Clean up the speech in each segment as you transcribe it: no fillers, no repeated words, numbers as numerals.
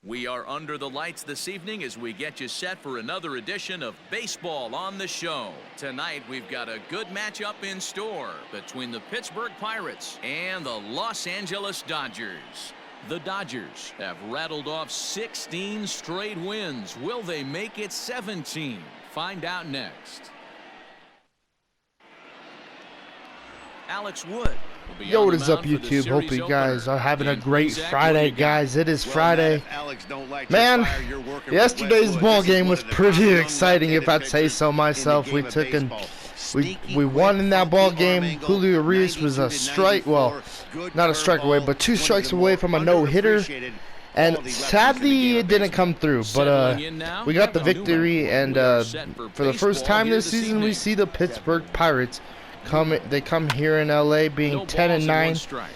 We are under the lights this evening as we get you set for another edition of Baseball on the Show. Tonight we've got a good matchup in store between the Pittsburgh Pirates and the Los Angeles Dodgers. The Dodgers have rattled off 16 straight wins. Will they make it 17? Find out next. Alex Wood. Yo, what is up, YouTube? Hope you guys are having a great Friday, guys. It is Friday. Man, yesterday's ball game was pretty exciting, if I'd say so myself. We won in that ball game. Julio Urias was a strike, well, not a strike away, but 2 strikes away from a no-hitter. And sadly, it didn't come through. But we got the victory, and for the first time this season, we see the Pittsburgh Pirates they come here in LA being 10-9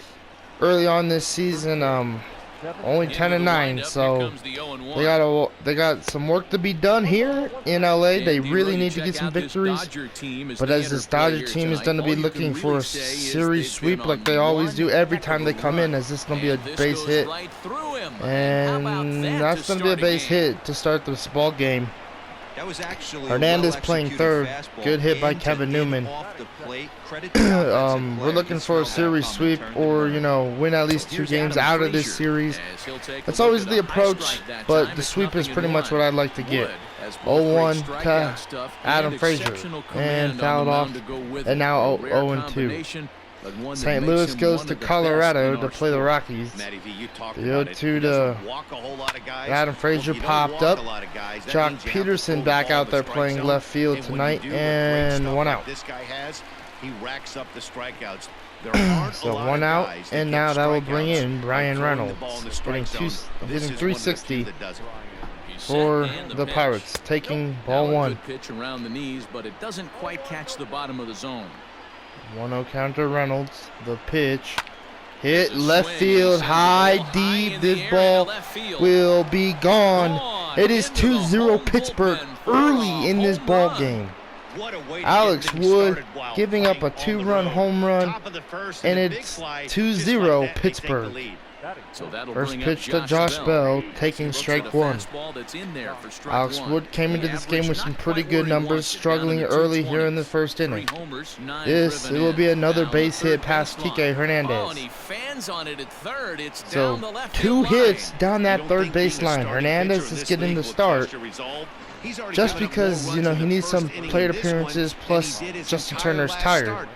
early on this season, only 10-9, so they got some work to be done here in LA. They really need to get some victories, but as this Dodger team is going to be looking for a series sweep like they always do every time they come in, as this is going to be a base hit, and that's going to be a base hit to start this ball game. Hernandez playing third. Good hit by Kevin Newman. We're looking for a series sweep, or win at least 2 games out of this series. That's always the approach, but the sweep is pretty much what I'd like to get. 0-1 to Adam Frazier, and fouled off, and now 0-2. St. Louis goes to Colorado to play the Rockies. The 0-2 to Adam Frazier popped up. Jock Peterson back out there playing left field tonight, and 1 out. So 1 out, and now that will bring in Brian Reynolds, hitting 360 for the Pirates, taking ball 1. Pitch around the knees, but it doesn't quite catch the bottom of the zone. 1-0 counter Reynolds. The pitch hit left field, high, deep. This ball will be gone. It is 2-0 Pittsburgh early in this ball game. Alex Wood giving up a 2-run home run, and it's 2-0 Pittsburgh. First pitch to Josh Bell, taking strike 1. Alex Wood came into this game with some pretty good numbers, struggling early here in the first inning. It will be another base hit past Kike Hernandez. So 2 hits down that third baseline. Hernandez is getting the start, just because he needs some plate appearances, plus Justin Turner's tired.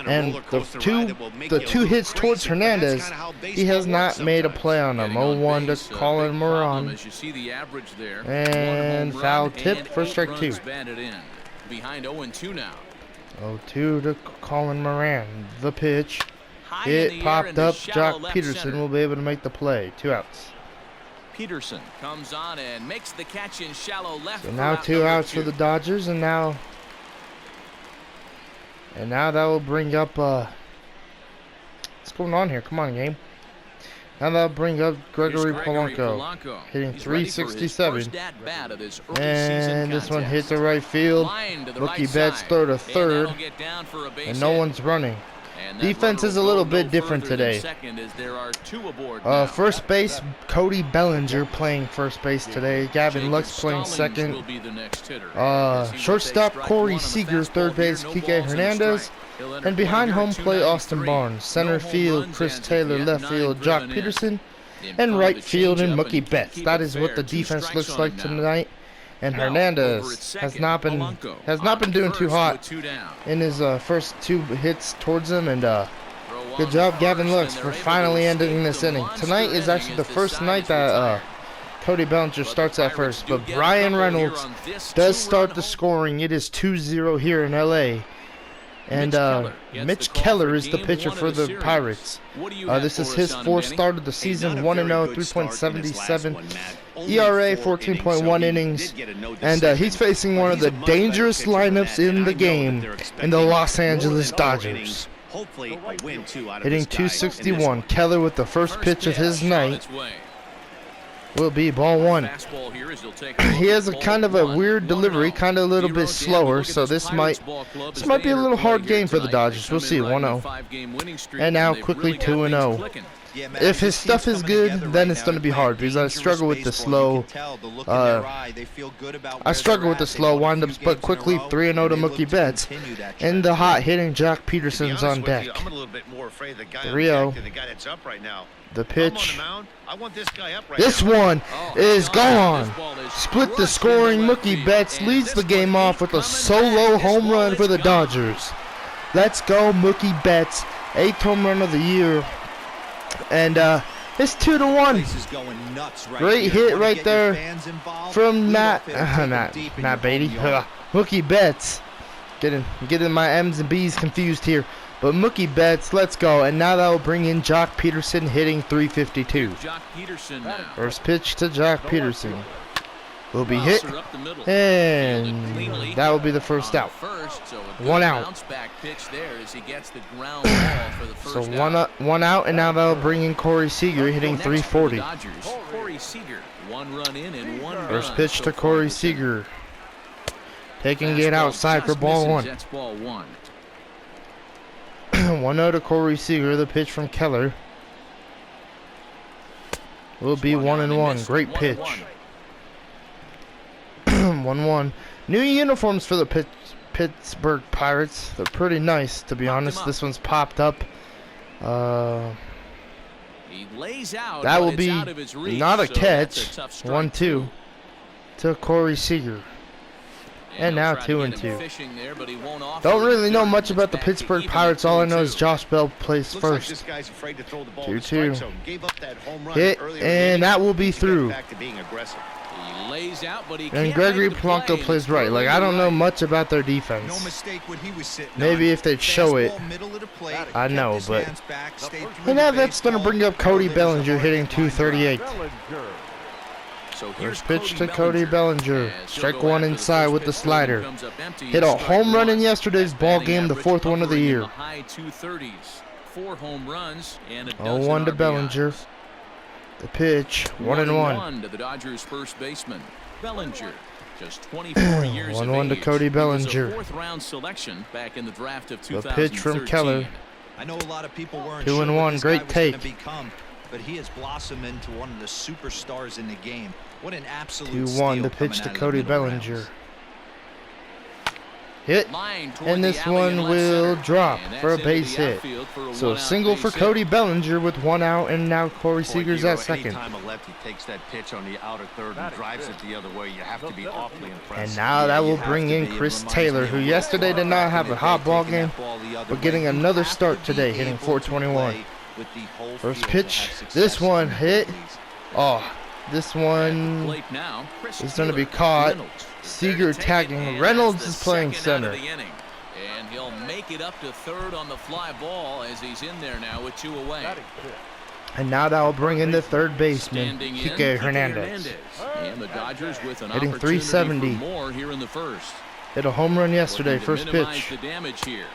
And the two hits towards Hernandez, he has not made a play on them. 0-1 to Colin Moran, and foul tip for strike 2. 0-2 to Colin Moran. The pitch, it popped up. Jock Peterson will be able to make the play. 2 outs. Peterson comes on and makes the catch in shallow left. So now 2 outs for the Dodgers, and now that will bring up what's going on here? Come on, game. Now that'll bring up Gregory Polanco, hitting 367, and this one hit the right field. Mookie Betts throw to third, and no one's running. Defense is a little bit different today. First base, Cody Bellinger playing first base today. Gavin Lux playing second. Shortstop, Corey Seager. Third base, Kike Hernandez. And behind home plate, Austin Barnes. Center field, Chris Taylor. Left field, Jock Peterson. And right field, and Mookie Betts. That is what the defense looks like tonight. And Hernandez has not been doing too hot in his first 2 hits towards him, and good job Gavin Lux for finally ending this inning. Tonight is actually the first night that Cody Bellinger starts at first, but Brian Reynolds does start the scoring. It is 2-0 here in LA. And Mitch Keller is the pitcher for the Pirates. This is his 4th start of the season, 1-0, 3.77 ERA, 14.1 innings. And he's facing one of the dangerous lineups in the game in the Los Angeles Dodgers. Hitting 261. Keller with the first pitch of his night will be ball 1. He has a kind of a weird delivery, kind of a little bit slower, so this might be a little hard game for the Dodgers. We'll see. 1-0. And now quickly 2-0. if his stuff is good, then it's going to be hard because I struggle with the slow. I struggle with the slow windups, but quickly 3-0 to Mookie Betts, and the hot hitting Jock Peterson's on deck. 3-0. The pitch. This one is gone. Split the scoring. Mookie Betts leads the game off with a solo home run for the Dodgers. Let's go, Mookie Betts. 8th home run of the year. And it's 2-1. Great hit right there from Matt Beatty. Mookie Betts. Getting my M's and B's confused here. But Mookie Betts, let's go. And now that will bring in Jock Peterson hitting .352. First pitch to Jock Peterson. Will be hit. And that will be the first out. 1 out. So one out, and now that will bring in Corey Seager hitting .340. First pitch to Corey Seager. Taking it outside for ball 1. 1-0 to Corey Seager. The pitch from Keller will be 1-1. Great pitch. 1-1. New uniforms for the Pittsburgh Pirates. They're pretty nice, to be honest. This one's popped up. That will be not a catch. 1-2 to Corey Seager. And now 2-2. Don't really know much about the Pittsburgh Pirates. All I know is Josh Bell plays first. 2-2. Hit, and that will be through. And Gregory Polanco plays right. Like, I don't know much about their defense. Maybe if they'd show it, I know, but. And now that's going to bring up Cody Bellinger hitting .238. First pitch to Cody Bellinger. Strike 1 inside with the slider. Hit a home run in yesterday's ball game, the 4th one of the year. 0-1 to Bellinger. The pitch, 1-1 to the Dodgers first baseman. Bellinger, just 24 years 1-1 to Cody Bellinger. 4th round selection back in the draft of 2013. The pitch from Keller. I know a lot of people weren't 2-1, great take. But he has blossomed into one of the superstars in the game. What an absolute 2-1, the pitch to Cody Bellinger. Hit, and this one will drop for a base hit. So single for Cody Bellinger with 1 out, and now Corey Seager's at second. And now that will bring in Chris Taylor, who yesterday did not have a hot ball game, but getting another start today, hitting .421. First pitch, this one hit. Oh, this one is going to be caught. Seager tagging. Reynolds is playing center. And he'll make it up to third on the fly ball as he's in there now with 2 away. And now that will bring in the third baseman, Kike Hernandez. And the Dodgers with an hitting opportunity .370. for more here in the first. Hit a home run yesterday, first pitch.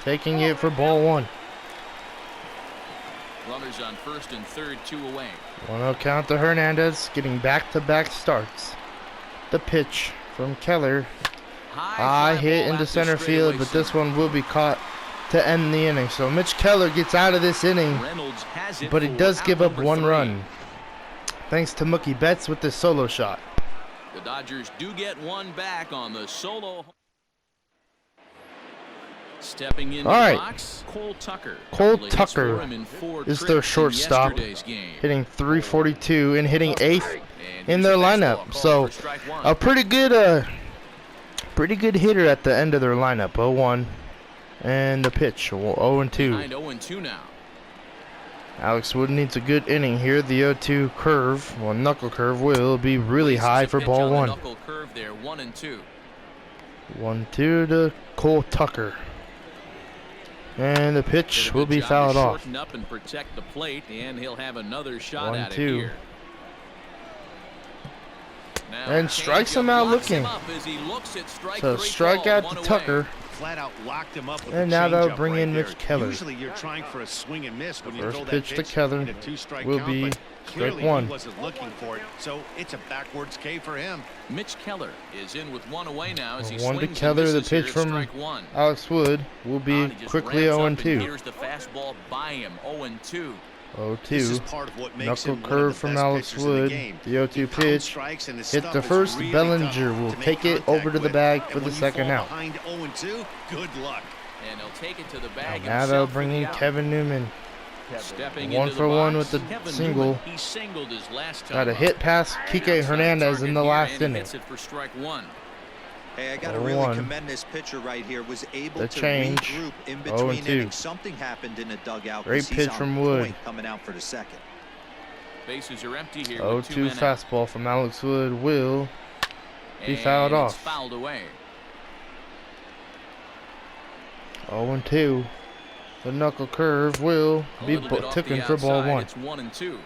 Taking it for ball 1. Runners on first and third, 2 away. 1-0 count to Hernandez, getting back-to-back starts. The pitch from Keller. High hit into center field, but this one will be caught to end the inning. So Mitch Keller gets out of this inning, but he does give up 1 run. Thanks to Mookie Betts with this solo shot. The Dodgers do get 1 back on the solo. Stepping in the box, Cole Tucker. Cole Tucker is their shortstop, hitting .342 and hitting 8th in their lineup. So a pretty good hitter at the end of their lineup. 0-1, and the pitch 0-2. 0-2 now. Alex Wood needs a good inning here. The 0-2 curve, knuckle curve, will be really high for ball 1. 1-2. 1-2 to Cole Tucker. And the pitch will be fouled off. Up and protect the plate, and he'll have another shot at it 1-2. here. And strikes him out looking. So strikeout to Tucker. And now they'll bring in Mitch Keller. First pitch to Keller will be strike 1. So it's a backwards K for him. Mitch Keller is in with 1 away now as he 1 to Keller. The pitch from Alex Wood will be quickly 0-2. Here's the fastball by him, 0-2. This is 0-2. part of what makes Knuckle him one of curve the from best Alex pitchers in the Wood. game. The 0-2 He pounds pitch. strikes and his Hit stuff the is first. really Bellinger tough will to make take it over to the contact bag with. for And the when you second fall out. behind 0-2, good luck. And he'll take it to the bag Now they'll himself bring for the in out. Kevin Newman. Stepping 1 into for the 1 box, with the Kevin single. Newman. He singled his last time Got a up. hit past Kike Hernandez in the last inning. Hits it for strike 1. Hey, I got to 0-1. really commend this pitcher right here. Was able The to change. regroup in between 0-2. innings. Something happened in the dugout. Great 'Cause he's pitch on from Wood. point coming out for the second. Bases are empty here with 2 0-2 men out. fastball from Alex Wood will be fouled And off. it's fouled away. 0-2. The knuckle curve will A be little bit off taken the for ball outside. 1. It's 1-2.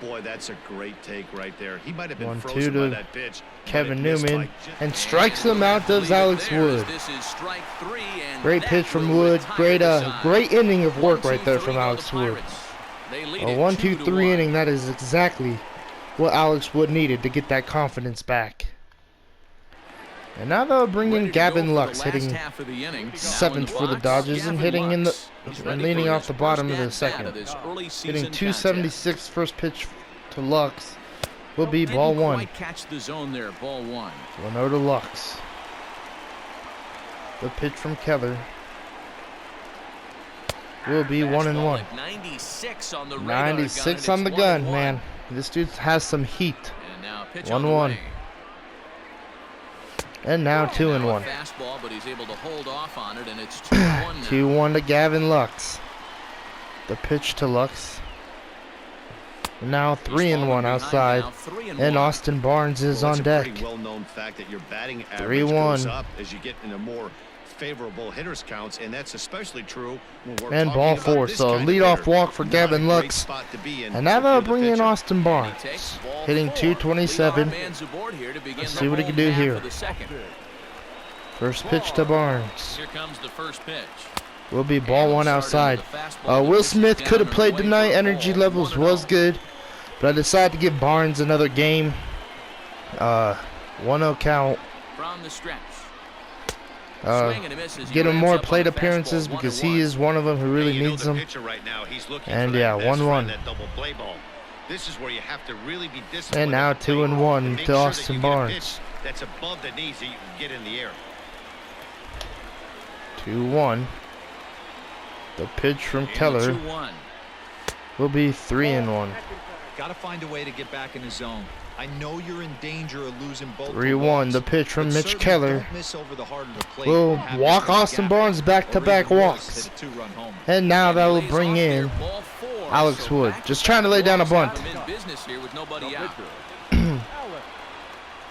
Boy, that's a great take right there. He might have been 1-2 frozen by to that pitch. but Kevin it missed Newman, by just- and strikes him out. Does Alex Wood. This is strike 3, and Great that pitch from will Wood. retire the side. Great inning of work 1, right 2, there 3 from go the Alex Wood. Pirates. They lead A it 1-2-3 2-1. inning. That is exactly what Alex Wood needed to get that confidence back. And now they'll bring Ready in to go Gavin for the Lux, last hitting half of the inning. Now in 7th the for the box, Dodgers and Gavin hitting in the Lux. He's ready and leading for off his the bottom of the first at-bat second. of this early Hitting season 276 first pitch to Lux will be contest. ball Didn't 1. quite catch the zone there, ball 1. 1-0 to Lux. The pitch from Keller will be 1-1. Fastball at 96 on the radar gun, 96 and on the it's gun, 1-1. man. This dude has some heat. And now pitch on the 1-1. way. And now Now 2-1. a fastball, but he's able to hold off on it, and it's 2-1 now. 2-1 to Gavin Lux. The pitch to Lux. Now He's 3-1 falling behind outside. now, 3-1. And Austin Barnes is Well, on it's deck. a pretty well-known fact that your batting average 3-1. goes up as you get into more favorable hitters counts, and that's especially true when we're And talking ball about 4. this So a kind of leadoff hitter. walk for Not Gavin a great Lux. spot to be in And now if they'll you're the bring in pitcher. Austin And Barnes. he takes ball Hitting 4. 227. Leadoff man's aboard here to begin Let's the see what he home can do half here. of the second. First pitch to Barnes. Here comes the first pitch. Will be ball 1 outside. Will Will Smith could have played tonight. Energy levels was good. But I decided to give Barnes another game. 1-0 count. From the stretch. Get him more plate appearances because he is one of them who really needs them. And yeah, 1-1. This is where you have to really be disciplined. And now at the plate 2-1 make to sure that Austin you get a Barnes. pitch that's above the knees that you can get in the air. 2-1. The pitch from Keller 2-1. will be 3-1. Got to find a way to get back in the zone. I know you're in danger of losing both. 3-1. The pitch from but Mitch certainly Keller don't miss over the heart of the plate will and have walk to make Austin gap Barnes back-to-back or even worse, walks. hit a two-run homer. And now that will Lays bring off there, in ball 4. Alex So Wood. back Just to trying to back lay down a walks bunt. have him in business here with nobody out.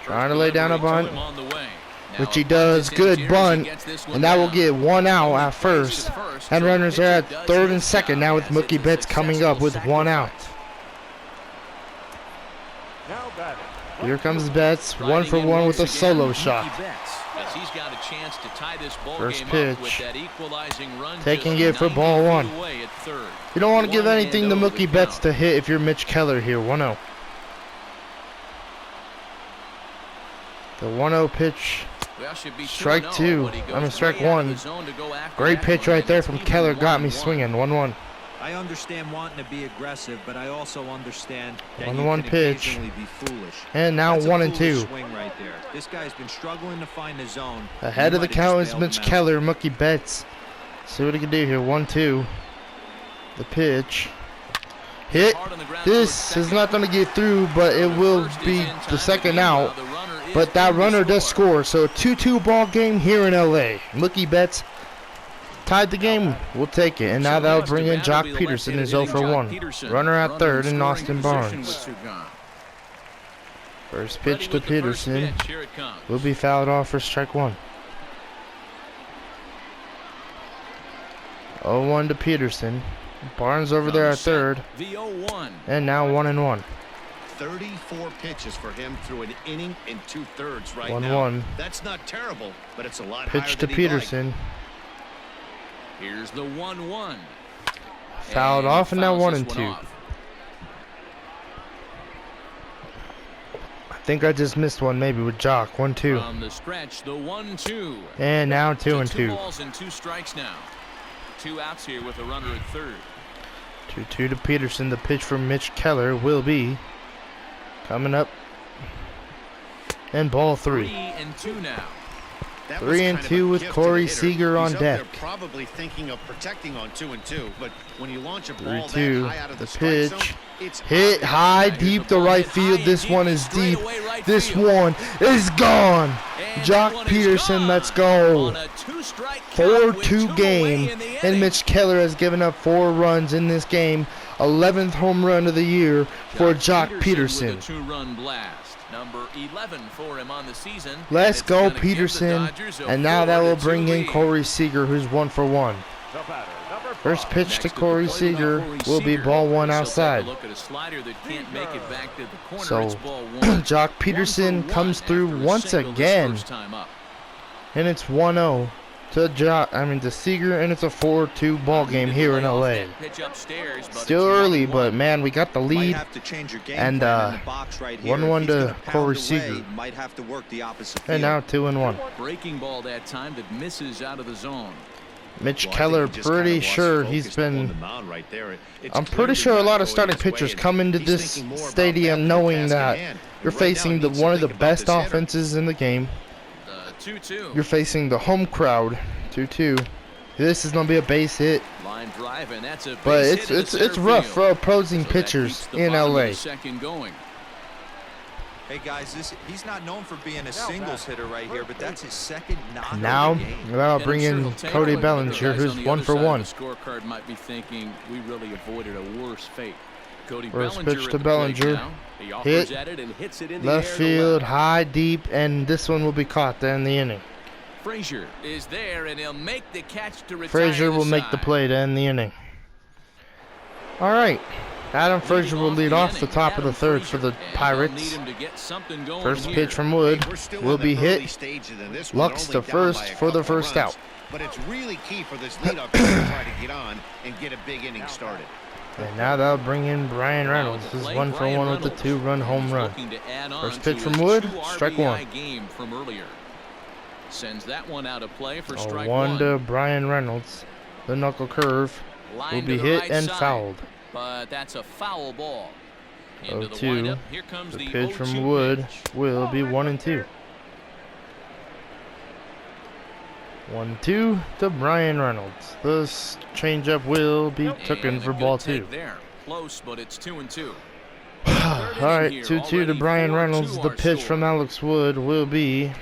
Trying to lay down a bunt, On the way. Now which he a bunt does. is in Good here as he bunt. gets this one And that will down. get 1 out Only at plays first. it first, And so the runners are at pitcher does 3rd and his 2nd job now with as Mookie it's a Betts coming up with successful 1 out. sacrifice. Here comes Betts, 1 for Riding in 1 with a once solo again, shot. Mookie Betts, as he's got a chance to tie this ball First game up with pitch. that equalizing run Taking just it for 90 ball feet 1. away at third. You don't want to give 1-0 anything to the Mookie Betts count. to hit if you're Mitch Keller here. 1-0. The 1-0 pitch. Well, should be Strike 2-0, two. but he goes I mean, strike way out of one. the zone to go after Great that pitch one, right and there it's from even Keller. Got me 1-1. swinging. 1-1. I understand wanting to be aggressive, but I also understand that 1-1 you can pitch. occasionally be foolish. And now That's a 1 and foolish 2. swing right there. This guy's been struggling to find the zone. Ahead You of the might have count just is bailed Mitch him out. Keller. Mookie Betts. See what he can do here. 1-2. The pitch. Hit. Hard on the ground This towards is not going to get through, but it will be the second out. But that runner does score. So a 2-2 ball game here in LA. Mookie Betts tied the game. We'll take it. And now that'll bring in Jock Peterson, who's 0 for 1. Runner at 3rd and Austin Barnes. First pitch to Peterson will be fouled off for strike 1. 0-1 to Peterson. Barnes over there at 3rd. The 0-1. And now 1-1. 34 pitches for him through an inning and 2/3 right 1-1. now. That's not terrible, but it's a lot Pitch higher to than he'd like. Peterson. Here's the 1-1. Fouled off, and now fouls 1 this and one 2. off. I think I just missed one maybe with Jock. 1-2. From the stretch, the 1-2. And now 2 and 2. 2 balls and 2 strikes now. 2 outs here with a runner at 3rd. 2-2 to Peterson. The pitch from Mitch Keller will be coming up. And ball 3. 3-2 now. 3-2 with Corey Seager on deck. Probably thinking of protecting on 2-2, but when you launch a ball 3-2. that high out of The the strike pitch zone, it's hit high deep to right field. This one is deep. This one is gone. Jock Peterson, let's go. 4-2 game, and Mitch Keller has given up 4 runs in this game. 11th home run of the year for Jock Peterson. With a 2-run blast. Number 11 for him on the season. Let's go, Peterson. And now that will bring in Corey Seager, who's 1 for 1. First pitch to Corey Seager will be ball 1 outside. So Jock Peterson comes through once again, and it's 1-0 to Seager, and it's a 4-2 ball game here in LA. Still early, but man, we got the lead, and 1-1 to Corey Seager, and now 2-1. Breaking ball that time that misses out of the zone. Mitch Keller, pretty sure he's been. I'm pretty sure a lot of starting pitchers come into this stadium knowing that you're facing one of the best offenses in the game. 2-2. You're facing the home crowd. 2-2. This is gonna be a base hit, Line drive, and that's a but base hit it's rough for opposing pitchers in LA. Second going. Hey guys, he's not known for being a singles hitter right here, but that's his second knock. Now I'll bring in Cody Bellinger, who's 1 for 1. The scorecard might be thinking we really avoided a worse fate. Cody First Bellinger pitch to at the plate Bellinger. now. He offers Hit at it and hits it in the left air to field, left. high, deep, and this one will be caught there in the inning. Frazier is there, and he'll make the catch to retire. Frazier will make the side. play to end the inning. All right, Adam Frazier will lead off the top of the third for the Pirates. First pitch from Wood will be hit. Lux to first for the first out. But it's really key for this leadoff to try to get on and get a big inning started. And now they'll bring in Brian Reynolds. This is 1 for 1 with the 2-run home run. First pitch from Wood, strike 1. Game from earlier. Sends that one out of play for strike 1 to Brian Reynolds. The knuckle curve will be hit and fouled. But that's a foul ball. Into the 0-2. windup. Here comes The the pitch 0-2 from Wood pitch. will be 1-2. 1-2 to Brian Reynolds. This changeup will be taken for ball 2. Close, but it's 2-2. Alright, 2-2 to Brian Reynolds. The pitch from Alex Wood will be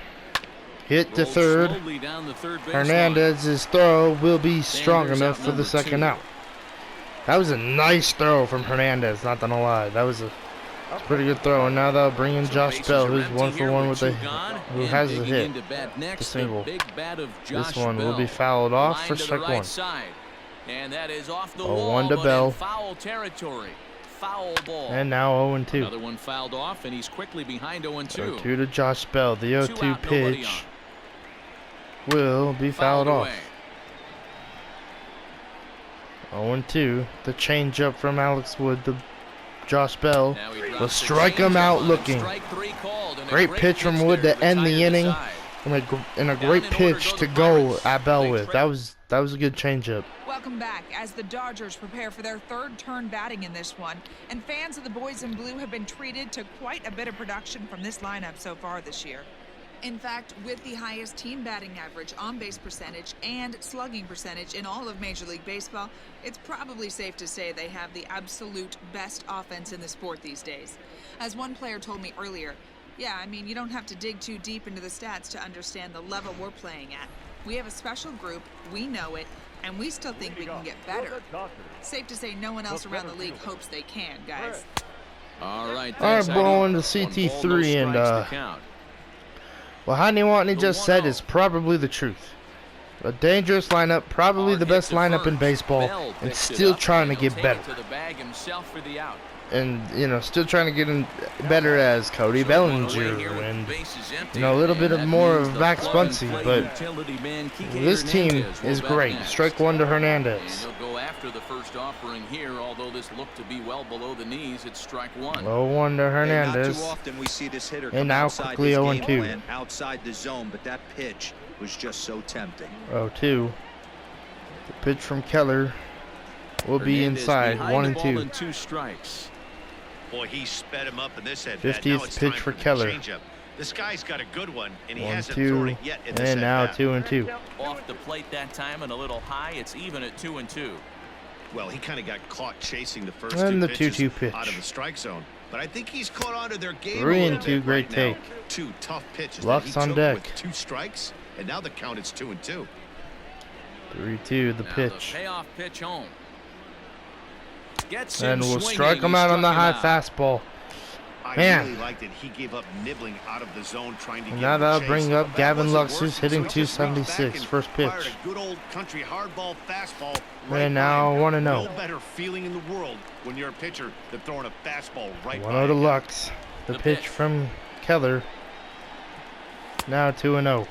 hit to third. Hernandez's throw will be strong enough for the second out. That was a nice throw from Hernandez, not gonna lie. That was a pretty good throw. And now they'll bring in Josh Bell, who's 1 for 1 with who has a hit. The single. This one will be fouled off for strike 1. And that is off the 0-1 to Bell. Foul territory. Foul ball. And now 0-2. Another one fouled off, and he's quickly behind 0-2. 0-2 to Josh Bell. The 0-2 pitch will be fouled off. 0-2. The changeup from Alex Wood to Josh Bell will strike him out looking. Great pitch from Wood to end the inning, and a great pitch to go at Bell with. That was a good changeup. Welcome back as the Dodgers prepare for their third turn batting in this one, and fans of the boys in blue have been treated to quite a bit of production from this lineup so far this year. In fact, with the highest team batting average, on-base percentage, and slugging percentage in all of Major League Baseball, it's probably safe to say they have the absolute best offense in the sport these days. As one player told me earlier, yeah, I mean, you don't have to dig too deep into the stats to understand the level we're playing at. We have a special group, we know it, and we still think we can get better. Safe to say no one else around the league hopes they can, guys. All right, blowing to CT3, and well, Honey Watney just said is probably the truth. A dangerous lineup, probably the best lineup in baseball, and still trying to get better. And, you know, still trying to get in better as Cody Bellinger and, you know, a little bit more of Max Muncy, but this team is great. Strike 1 to Hernandez. He'll go after the first offering here, although this looked to be well below the knees. It's strike 1. 0-1 to Hernandez. Not too often we see this hitter And now quickly 0-2. Outside the zone, but that pitch was just so tempting. 0-2. The pitch from Keller will be inside. 1-2. 2 strikes. Boy, he sped him up in this at bat. 50th pitch for Keller. This guy's got a good one, and he 1-2, hasn't thrown it yet in this and now at-bat. 2-2. Off the plate that time and a little high. It's even at 2-2. Well, he kind of got caught chasing the first And two the pitches 2-2 pitch. out of the strike zone. But I think he's caught on to their game. 3-2, great take. Two tough pitches that Lux he on took deck. with 2 strikes, and now the count is 2-2. 3-2, the Now pitch. The payoff pitch home. Gets And him we'll swinging. strike him He out on the struck high him out. fastball. I Man. really liked it. He gave up nibbling out of the zone trying to And get now the that'll chase. bring up But that Gavin wasn't Lux, who's working, hitting so he just reached back 276, and first fired pitch. a good old country hardball fastball And right now by him. 1-0. No better feeling in the world when you're a pitcher than throwing a fastball right by 1-0 to him. Lux. The The pitch pitch. from Keller. Now 2-0.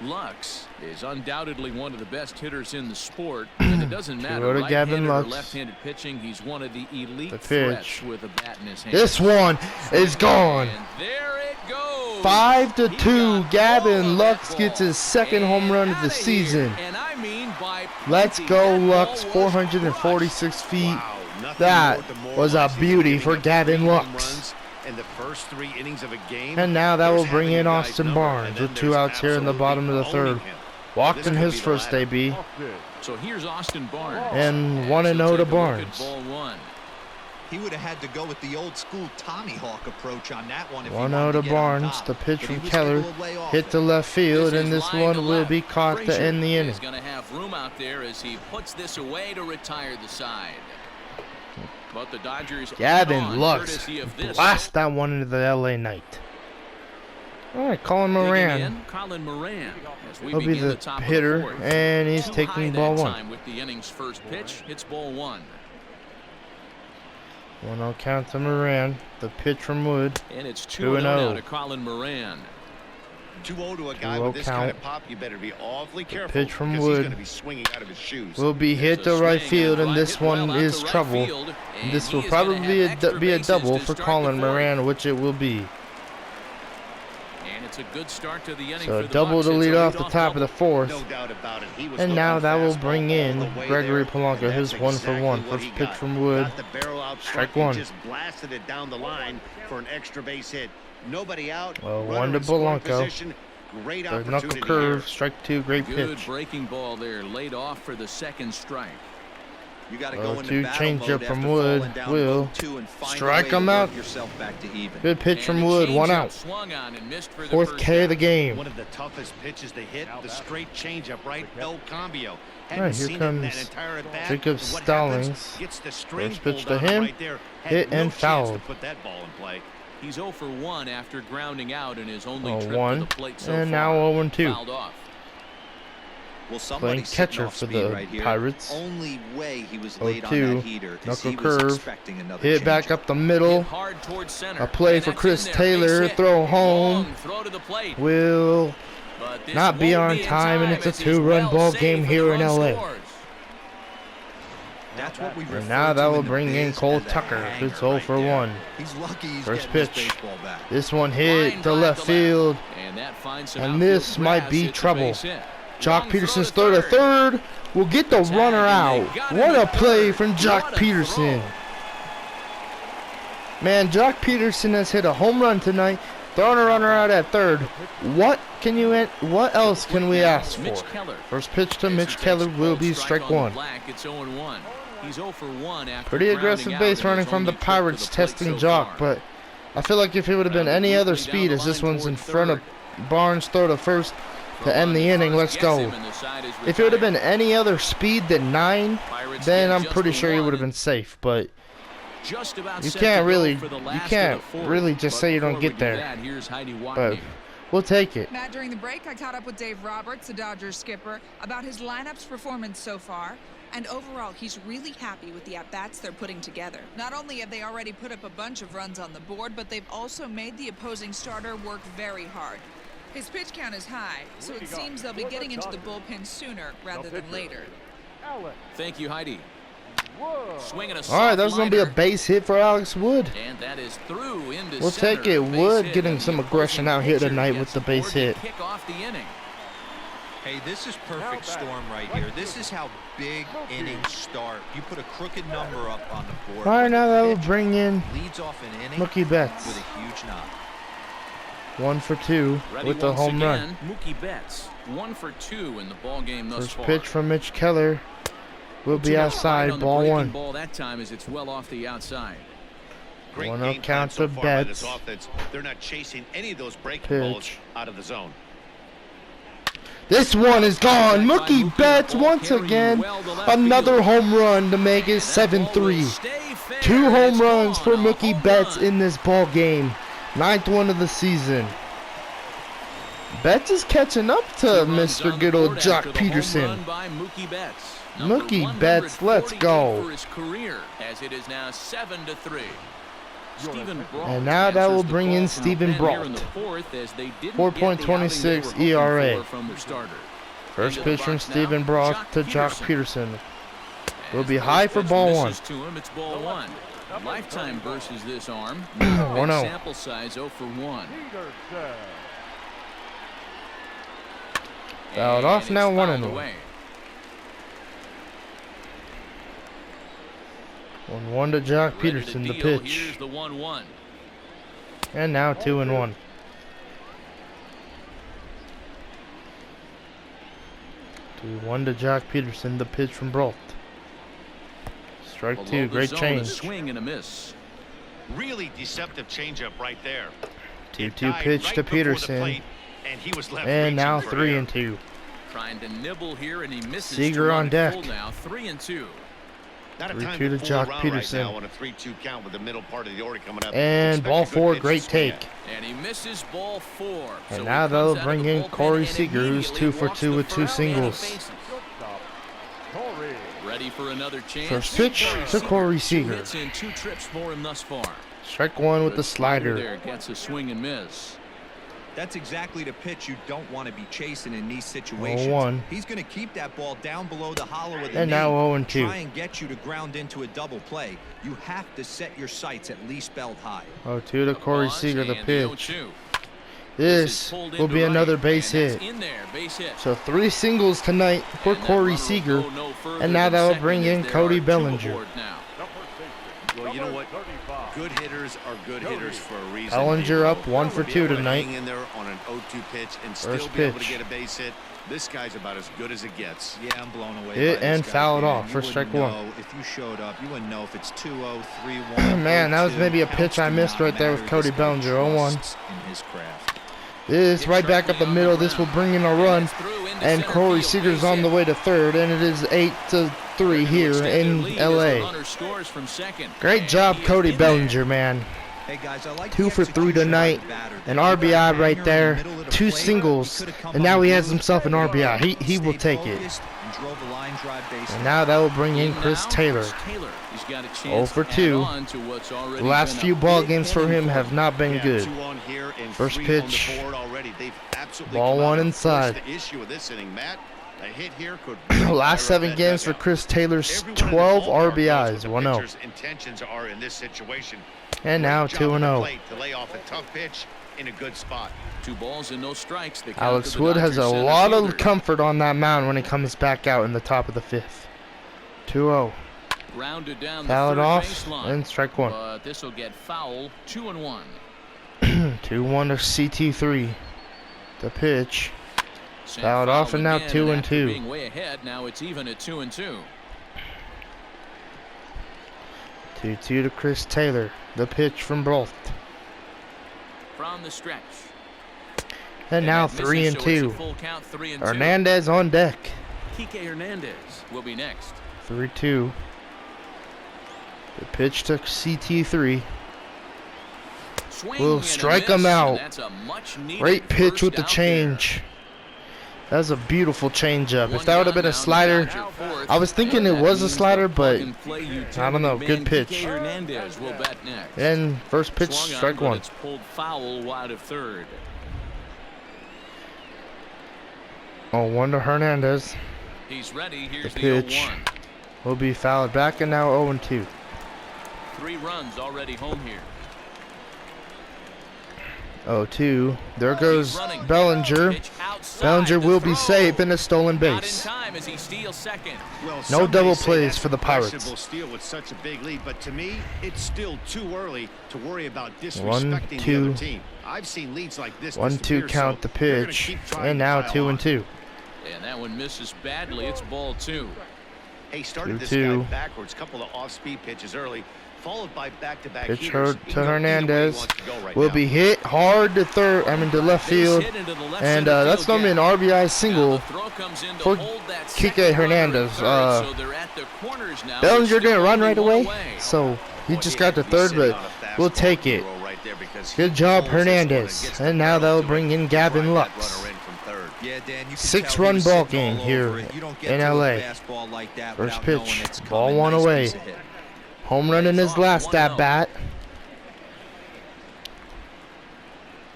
Lux is undoubtedly one of the best hitters in the sport, and it doesn't matter 2-0 to Gavin right-handed or Lux. left-handed pitching. He's one of the elite The threats pitch. with a bat in his hand. This one is gone. And there it goes. 5-2. He got Gavin all of Lux that gets ball. his second home run of the And outta season. here. And I mean by Let's plenty. go, That Lux. ball was 446 feet. Wow, nothing That more was a demoralizing beauty than for giving up Gavin 3 home Lux. runs in the first 3 innings of a game. And now that will There's bring having in a guy's Austin number, Barnes and then with 2 there's outs here in the bottom of the absolutely third. owning him. Walked This in could his be the first ladder. AB. So here's Austin Barnes. And he'll 1-0 take to a look at Barnes. ball 1. He would have had to go with the old school Tommy Hawk approach on that one. If he 1-0 wanted to to get on Barnes. top. The pitch But from he was Keller able to lay off hit it. to left field, and is this line one to will left. be caught to Frazier end the inning. is going to have room out there as he puts this away to retire the side. But the Dodgers Gavin on, Lux courtesy of this. blast that one into the LA night. All right, Colin Digging Moran in, Colin Moran, as we will be begin the top of hitter, the fourth. and he's Too taking high ball that 1. time with the inning's first pitch. It's ball 1. 1-0 count to Moran. The pitch from Wood. And it's 2-0 2-0 now to Colin Moran. 2-0 to a guy 2-0 with this kind of count. pop, you better be awfully careful. pitch from because Wood. He's going to be swinging out of his shoes. Will be hit It's to a right swing field, and right this hit well one out is to right trouble. field, and This he will is gonna probably have extra be a bases double to for start Colin the fourth. Moran, which it will be. And it's a good start to the inning So for the double Bucks. to It's lead a off the leadoff top of double. the fourth. No doubt about it. He was And now looking that will fastball bring all in the way Gregory there, Polanco, and his that's 1 for 1. exactly what First he pitch got. from Wood. Got the barrel out Strike front, 1. He just blasted it down the line for an extra base hit. Nobody out. Well, runner 1 to in scoring Polanco. position. Great The opportunity knuckle here. curve, strike 2, great Good pitch. breaking ball there, laid off for the second strike. You got to Well, go into 2 battle change mode up from after Wood. falling down Will 0-2 and find a strike way to him work out. yourself back to even. Good pitch And from the Wood, 1 changeup out. swung on and missed for the 4th first K of the out. game. One of the toughest pitches to hit, the straight changeup, right? El Cambio. All Hadn't right, here seen it in that comes entire at bat. Jacob And what Stallings. happens? Gets the string First pitch pulled to on him. right there. Had Hit no and chance fouled. to put that ball in play. He's 0 for 1 after grounding out in his only trip 0-1, to the plate so and far. now 0-2. Fouled off. Well, somebody Playing sitting catcher off for speed the right here. Pirates. Only way he was late on 0-2, that heater is knuckle he was curve, expecting another hit back changeup. up the middle. Hit hard towards center. A play And for that's Chris in there. Taylor, Base hit. throw home. Long throw to the plate. Will But this not be won't on in time, and it's a as he's 2-run well ball saved game for the here in run LA. scores. That's what we refer And now to that will in the bring in biz Cole as a Tucker. hanger It's 0 right for there. 1. He's lucky he's First getting pitch. his baseball back. This one hit Line to drive left field. And that finds some And outfield this might grass. be It's a trouble. base hit. Jock Long Peterson's throw throw to third will get the Tag, runner and out. they got him What a at play third. from Jock What a Peterson. throw. Man, Jock Peterson has hit a home run tonight, throwing a runner out at third. What else can we ask Mitch for? Keller. First pitch to As he Mitch takes Keller will bold be strike strike on the 1. black, it's 0-1. He's 0 for 1 after Pretty grounding aggressive out base in running his from the only trip to Pirates, the plate testing so Jock, far. but I feel like if it would have been Well, any other quickly down speed, the as this line one's in toward front of third. Barnes, throw to first to Throw end on the to inning. first Let's gets go. him, and the side is If it would have retired. been any other speed than 9, Pirates then get I'm just pretty the sure he one would have and been safe, but just about you set can't to go really- for the you last of can't the fourth. really just But say you don't before we get do there. that, here's Heidi but Watney. we'll take it. Matt, during the break, I caught up with Dave Roberts, the Dodgers skipper, about his lineup's performance so far. And overall, he's really happy with the at-bats they're putting together. Not only have they already put up a bunch of runs on the board, but they've also made the opposing starter work very hard. His pitch count is high, so it seems they'll be getting into the bullpen sooner rather than later. Thank you, Heidi. Swinging a All right, that's going to be a soft base hit for Alex Wood. liner, and that is through into We'll center. take it. Base Wood hit, getting and some the aggression opposing out here pitcher tonight gets with the the base board to hit. Kick off the inning. Hey, this is perfect storm right here. This is how big innings start. You put a crooked number up on the board. All right, now that will bring in leads off an inning Mookie Betts. with a huge knock. 1 for 2 with the home run. Mookie Betts, 1 for 2 in the ball game thus First far. pitch from Mitch Keller will be outside, ball 1. Ball that time as it's well off the outside. Great 1-0 game count plan so to far by this Betts. offense. They're not chasing any of those breaking Pitch. balls out of the zone. This one is gone. Mookie Betts once again. Another home run to make it 7-3. 2 home runs for Mookie Betts in this ball game. 9th one of the season. Betts is catching up to Mr. Good old Jock Peterson. Mookie Betts, let's go. As it is now 7-3. And now that will bring in Stephen Brault. 4.26 ERA. First pitch from Stephen Brault to Jock Peterson. Will be high for ball 1. It's ball 1. Lifetime versus this arm. 1-0. Sample size 0 for 1. Fouled off, now 1-0. 1-1 to Jock Peterson, the pitch. Here's the 1-1. And now 2-1. 2-1 to Jock Peterson, the pitch from Brault. Strike 2, great change. Swing and a miss. Really deceptive changeup right there. 2-2 pitch to Peterson. And now 3-2. Trying to nibble here and he misses. Seager on deck. Now 3-2. Not a 3-2 time to to fool Jock around Peterson. right now on a 3-2 count with the middle part of the order coming up. And Expect ball a good 4, pitch great to swing take. And he misses ball 4. And now they'll bring in Corey Seager, who's 2 for 2 with 2 singles. Ready for another chance. First pitch to Corey Seager. 2 hits in 2 trips for him thus far. Strike 1 with the slider. There gets a swing and miss. That's exactly the pitch you don't want to be chasing in these situations. 0-1. He's going to keep that ball down below the hollow of the And knee. now 0-2. Try and get you to ground into a double play. You have to set your sights at least belt high. 0-2 to Corey Seager, the And pitch. 0-2. This will be another base hit. In there, base hit. So 3 singles tonight for And that Corey runner will Seager. go no further And now than that'll second bring as in there Cody are 2 Bellinger. aboard now. Well, you know what? Good hitters are good hitters for a reason. Bellinger up 1 for Be 2 able to tonight. hang in there on an 0-2 pitch and First still be able to pitch. get a base hit. This guy's about as good as it gets. Yeah, I'm blown away. Hit by and this guy, fouled man. off You for wouldn't strike know 1. If you showed up, you wouldn't know if it's 2-0, 3-1. Man, that was 0-2. maybe a pitch I missed right there with Counts Cody do not matter. Bellinger. This guy 0-1. trusts in his craft. This right back up the middle. This will bring in a run. And Corey Seager's on the way to third. And it is 8-3 here in LA. Great job, Cody Bellinger, man. Hey guys, I like 2 for 3 tonight. An RBI right there. 2 singles. And now he has himself an RBI. He will take it. And now that will bring in Chris Taylor. 0 for 2. The last few ball games for him have not been good. First pitch. Ball 1 inside. Last 7 games for Chris Taylor's 12 RBIs. 1-0. Intentions are in this situation. And now 2-0. To lay off a tough pitch in a good spot. 2 balls and no strikes. Alex Wood has a lot of comfort on that mound when he comes back out in the top of the 5th. 2-0. Fouled off and strike 1. But this will get foul. 2-1. 2-1 to CT3. The pitch. Fouled off and now 2-2. Being way ahead, now it's even at 2-2. 2-2 to Chris Taylor. The pitch from Brault. From the stretch. And now 3-2. Hernandez on deck. Kike Hernandez will be next. 3-2. The pitch to CT3. Will strike him out. Great pitch with the change. That's a beautiful changeup. If that would have been a slider, I was thinking it was a slider, but I don't know. Good pitch. And first pitch, strike 1. It's pulled foul wide of third. 0-1 to Hernandez. He's ready. Here's The pitch 0-1. will be fouled back, and now 0-2. 3 runs already home here. 0-2. There goes Bellinger. Bellinger will be safe in a stolen base. Well, No double say plays that's for the a possible Pirates. steal with such a big lead, but to me, it's still too early to worry about 1, disrespecting the 2. other team. I've seen leads like this 1-2 disappear, count so the they're gonna pitch, keep trying and to now pile 2-2. And that one misses badly. It's ball 2. He started this 2-2. guy backwards, couple of off-speed pitches early, followed by back-to-back Pitch heaters. hurt He to can go either way he Hernandez. wants to go right Will now. be hit hard to to left field, and that's going to be an RBI single for Kike Hernandez. Bellinger didn't run right away, so he just got to third, but we'll take it. Good job, Hernandez. And now they'll bring in Gavin Lux. Yeah, Dan, you can 6-run tell he was ball sitting game all here over it. You don't get in to a LA. fastball like that First without knowing pitch, it's ball coming. 1 Nice away. piece of hit. Home run in his last at bat.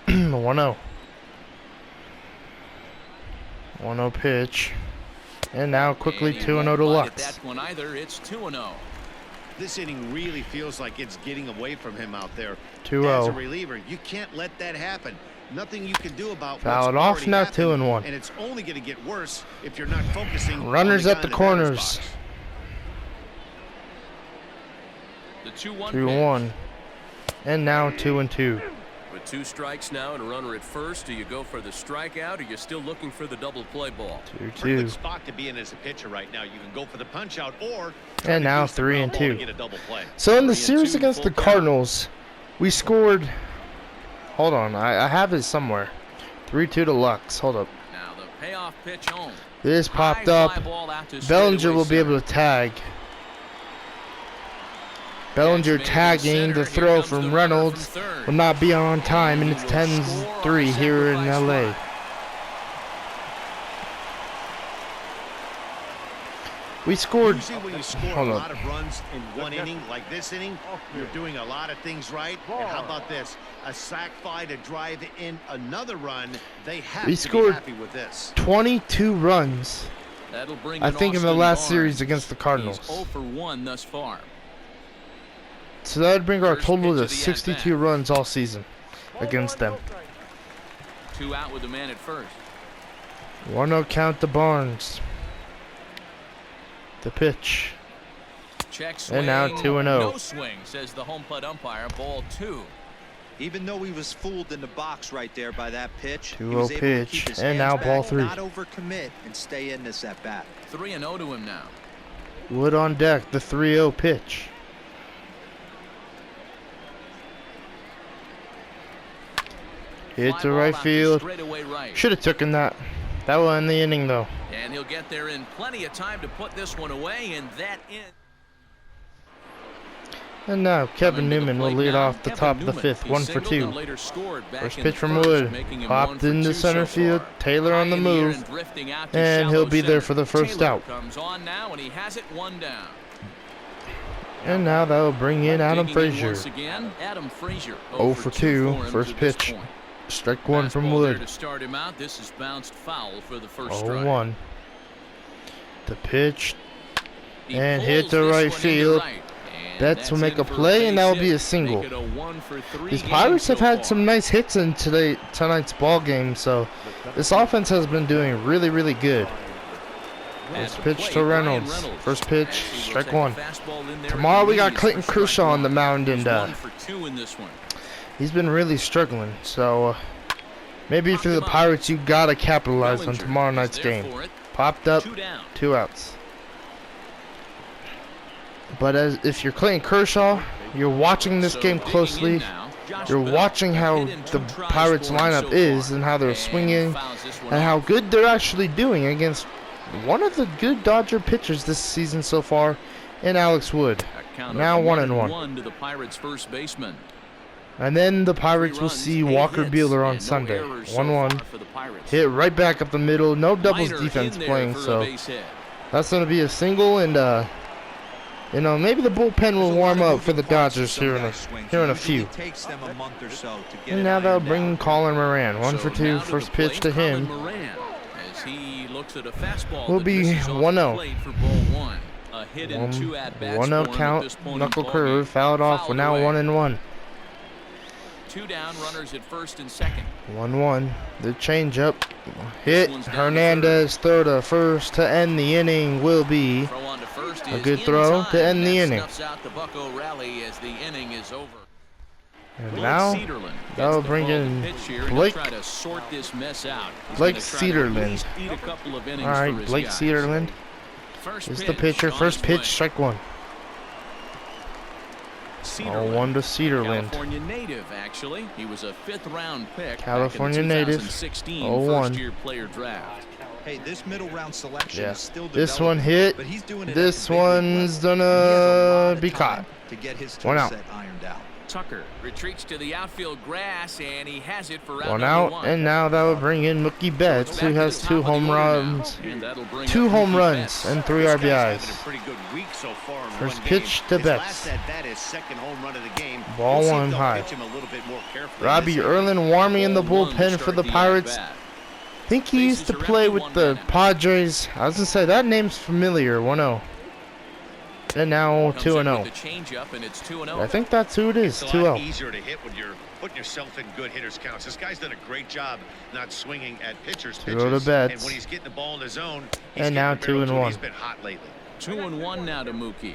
1-0. 1-0 pitch. And now quickly 2-0 to Lux. That one either. It's 2-0. This inning really feels like it's getting away from him out there. 2-0. As a reliever, you can't let that happen. Nothing you can do about Foul what's it off, already now happened, 2-1. and it's only going to get worse if you're not focusing. Runners on at the guy in batter's corners. box. The 2-1 2-1. And now 2-2. With 2 strikes now and a runner at first, do you go for the strikeout or you're still looking for the double play ball? Pretty good 2-2. spot to be in as a pitcher right now. You can go for the punch out or And now use the ground ball to 3-2. get a double play. So in the 3-2, series against the full count. Cardinals, we scored. Hold on, I have it somewhere. 3-2 to Lux. Hold up. Now the payoff pitch home. This popped High up. fly ball out to Bellinger straightaway will be able center. to tag. Bellinger Catch made in tagging center. the Here throw comes the from runner Reynolds from third. will not be on time, and it's He will score on 10-3 a here in sacrifice LA. fly. We scored. Usually when you score Hold a up. lot of runs in one inning, like this inning, you're doing a lot of things right. And how about this? A sac fly to drive in another run. They have We to scored be happy with this. 22 runs, That'll bring I in think, in the Austin last Barnes. series against the Cardinals. He's 0 for 1 thus far. So that would bring our First total pitch to of the 62 at-bat. runs all season against them. 2 out with the man at first. 1-0 count to Barnes. The pitch. Check swing. And now 2-0. No swing, says the home plate umpire. Ball 2. Even though he was fooled in the box right there by that pitch, he 2-0 was able to pitch, keep his and hands now back, ball 3. not overcommit, and stay in this at bat. 3-0 to him now. Wood on deck, the 3-0 pitch. Hit Fly to ball right out to field. straightaway right. Should have taken that. That will end the inning though. And he'll get there in plenty of time to put this one away, and that in. And now Kevin Coming to the Newman will plate lead now, off the Kevin top of the Newman. 5th, He 1 for singled 2. and later scored back First in pitch the from first, Wood, making him 1 popped for into 2 center so field. far. Taylor on the High in air move, and drifting out to and he'll shallow be there center. for the first Taylor out. comes on now, and he has it 1 down. And now that will bring in Adam Digging in Frazier. once again, Adam Frazier. 0 for 2, for him first to this pitch. point. Strike 1 from Fastball there Wood. to start him out. This is bounced foul for the first strike. 0-1. The pitch, He and pulls hit to this right one into field. right, and Betts will that's make in a for play, and base that will be hit. a single. Make it a 1 for 3 These game Pirates have so had far. some nice hits in tonight's ball game, so this offense has been doing really, really good. At First the pitch plate, to Brian Reynolds. First As pitch, he will strike take a 1. fastball in there Tomorrow at we got knees Clayton for Kershaw strike on the 1. mound, and He's 1 for 2 in this one. he's been really struggling. So maybe for the Pirates, you gotta capitalize on Bellinger tomorrow is night's there game. for it. Popped up, 2 down. 2 outs. But if you're Clayton Kershaw, you're watching this So game digging closely. in now, Josh You're Bell. watching how Hit in 2 the tries Pirates for him lineup so is far. and how they're And swinging fouls this one and how off. good they're actually doing against one of the good Dodger pitchers this season so far in Alex Wood. A count of Now 1-1. 1-1 to the Pirates' first baseman. And then the 3 Pirates will runs, see 8 Walker hits, Buehler on and no Sunday. errors so 1-1. far for the Pirates. Hit right back up the middle. No doubles Minor defense in there playing, for a so base hit. that's going to be a single. And maybe the bullpen will warm up for the Dodgers here in a few. It takes them a month or so to get And it now they'll ironed bring out. Colin Moran. 1 So for 2. now First the pitch to plate, him. Colin Moran, as he looks at a fastball Will that be misses off the 1-0. plate for ball 1. A hit in 2 at-bats 1-0 for him at count. this point in Knuckle ball curve. game. Fouled off. We're Fouled now away. 1-1. 2 down, runners at first and second. 1-1. The changeup hit. Hernandez throw to first to end the inning will be Throw on to first a is good in throw time, to end and the that inning. snuffs out the Bucco rally as the inning is over. And Blake now Cederland that'll gets the bring ball to in pitch here, and he'll Blake. try to sort this mess out. He's Blake gonna try to at Cederland. least eat a couple of innings All for right, his Blake guys. Cederland First is the pitch pitcher. on First his pitch, way. strike one. Cederland, 0-1 to Cederland. California native, actually. He was a 5th-round pick California back in the native. 2016 0-1. first-year player draft. Hey, this middle round selection Yeah. is still This developing, one hit. but he's doing it at This the big league one's level. And he has a lot gonna of be time caught. to get his One tool out. set ironed out. Tucker retreats to the outfield grass, and he has it for out One number out, 1. and now that will bring in Mookie Betts, who has 2 home runs, And that'll bring 2 up home Mookie runs, Betts. and 3 This guy's having RBIs. a pretty good week so far in First one pitch game. to His Betts. last at bat is second home run of the game. Ball We'll see if 1 they'll high. pitch him a little bit more carefully Robbie this Erlin warming in the Ball 1 to bullpen for start the the Pirates. at-bat. I think he used to Bases are play empty, with 1 the man out. Padres. I was gonna say that name's familiar. 1-0. And now Comes 2-0. in with the changeup, and it's 2-0. I think that's who it is. It's a lot 2-0. easier to hit when you're putting yourself in good hitters counts. This guy's done a great job not swinging at pitchers' 2-0 pitches. to Betts. And when he's getting the ball in the zone, And now 2-1. He's been hot lately. 2-1 now to Mookie.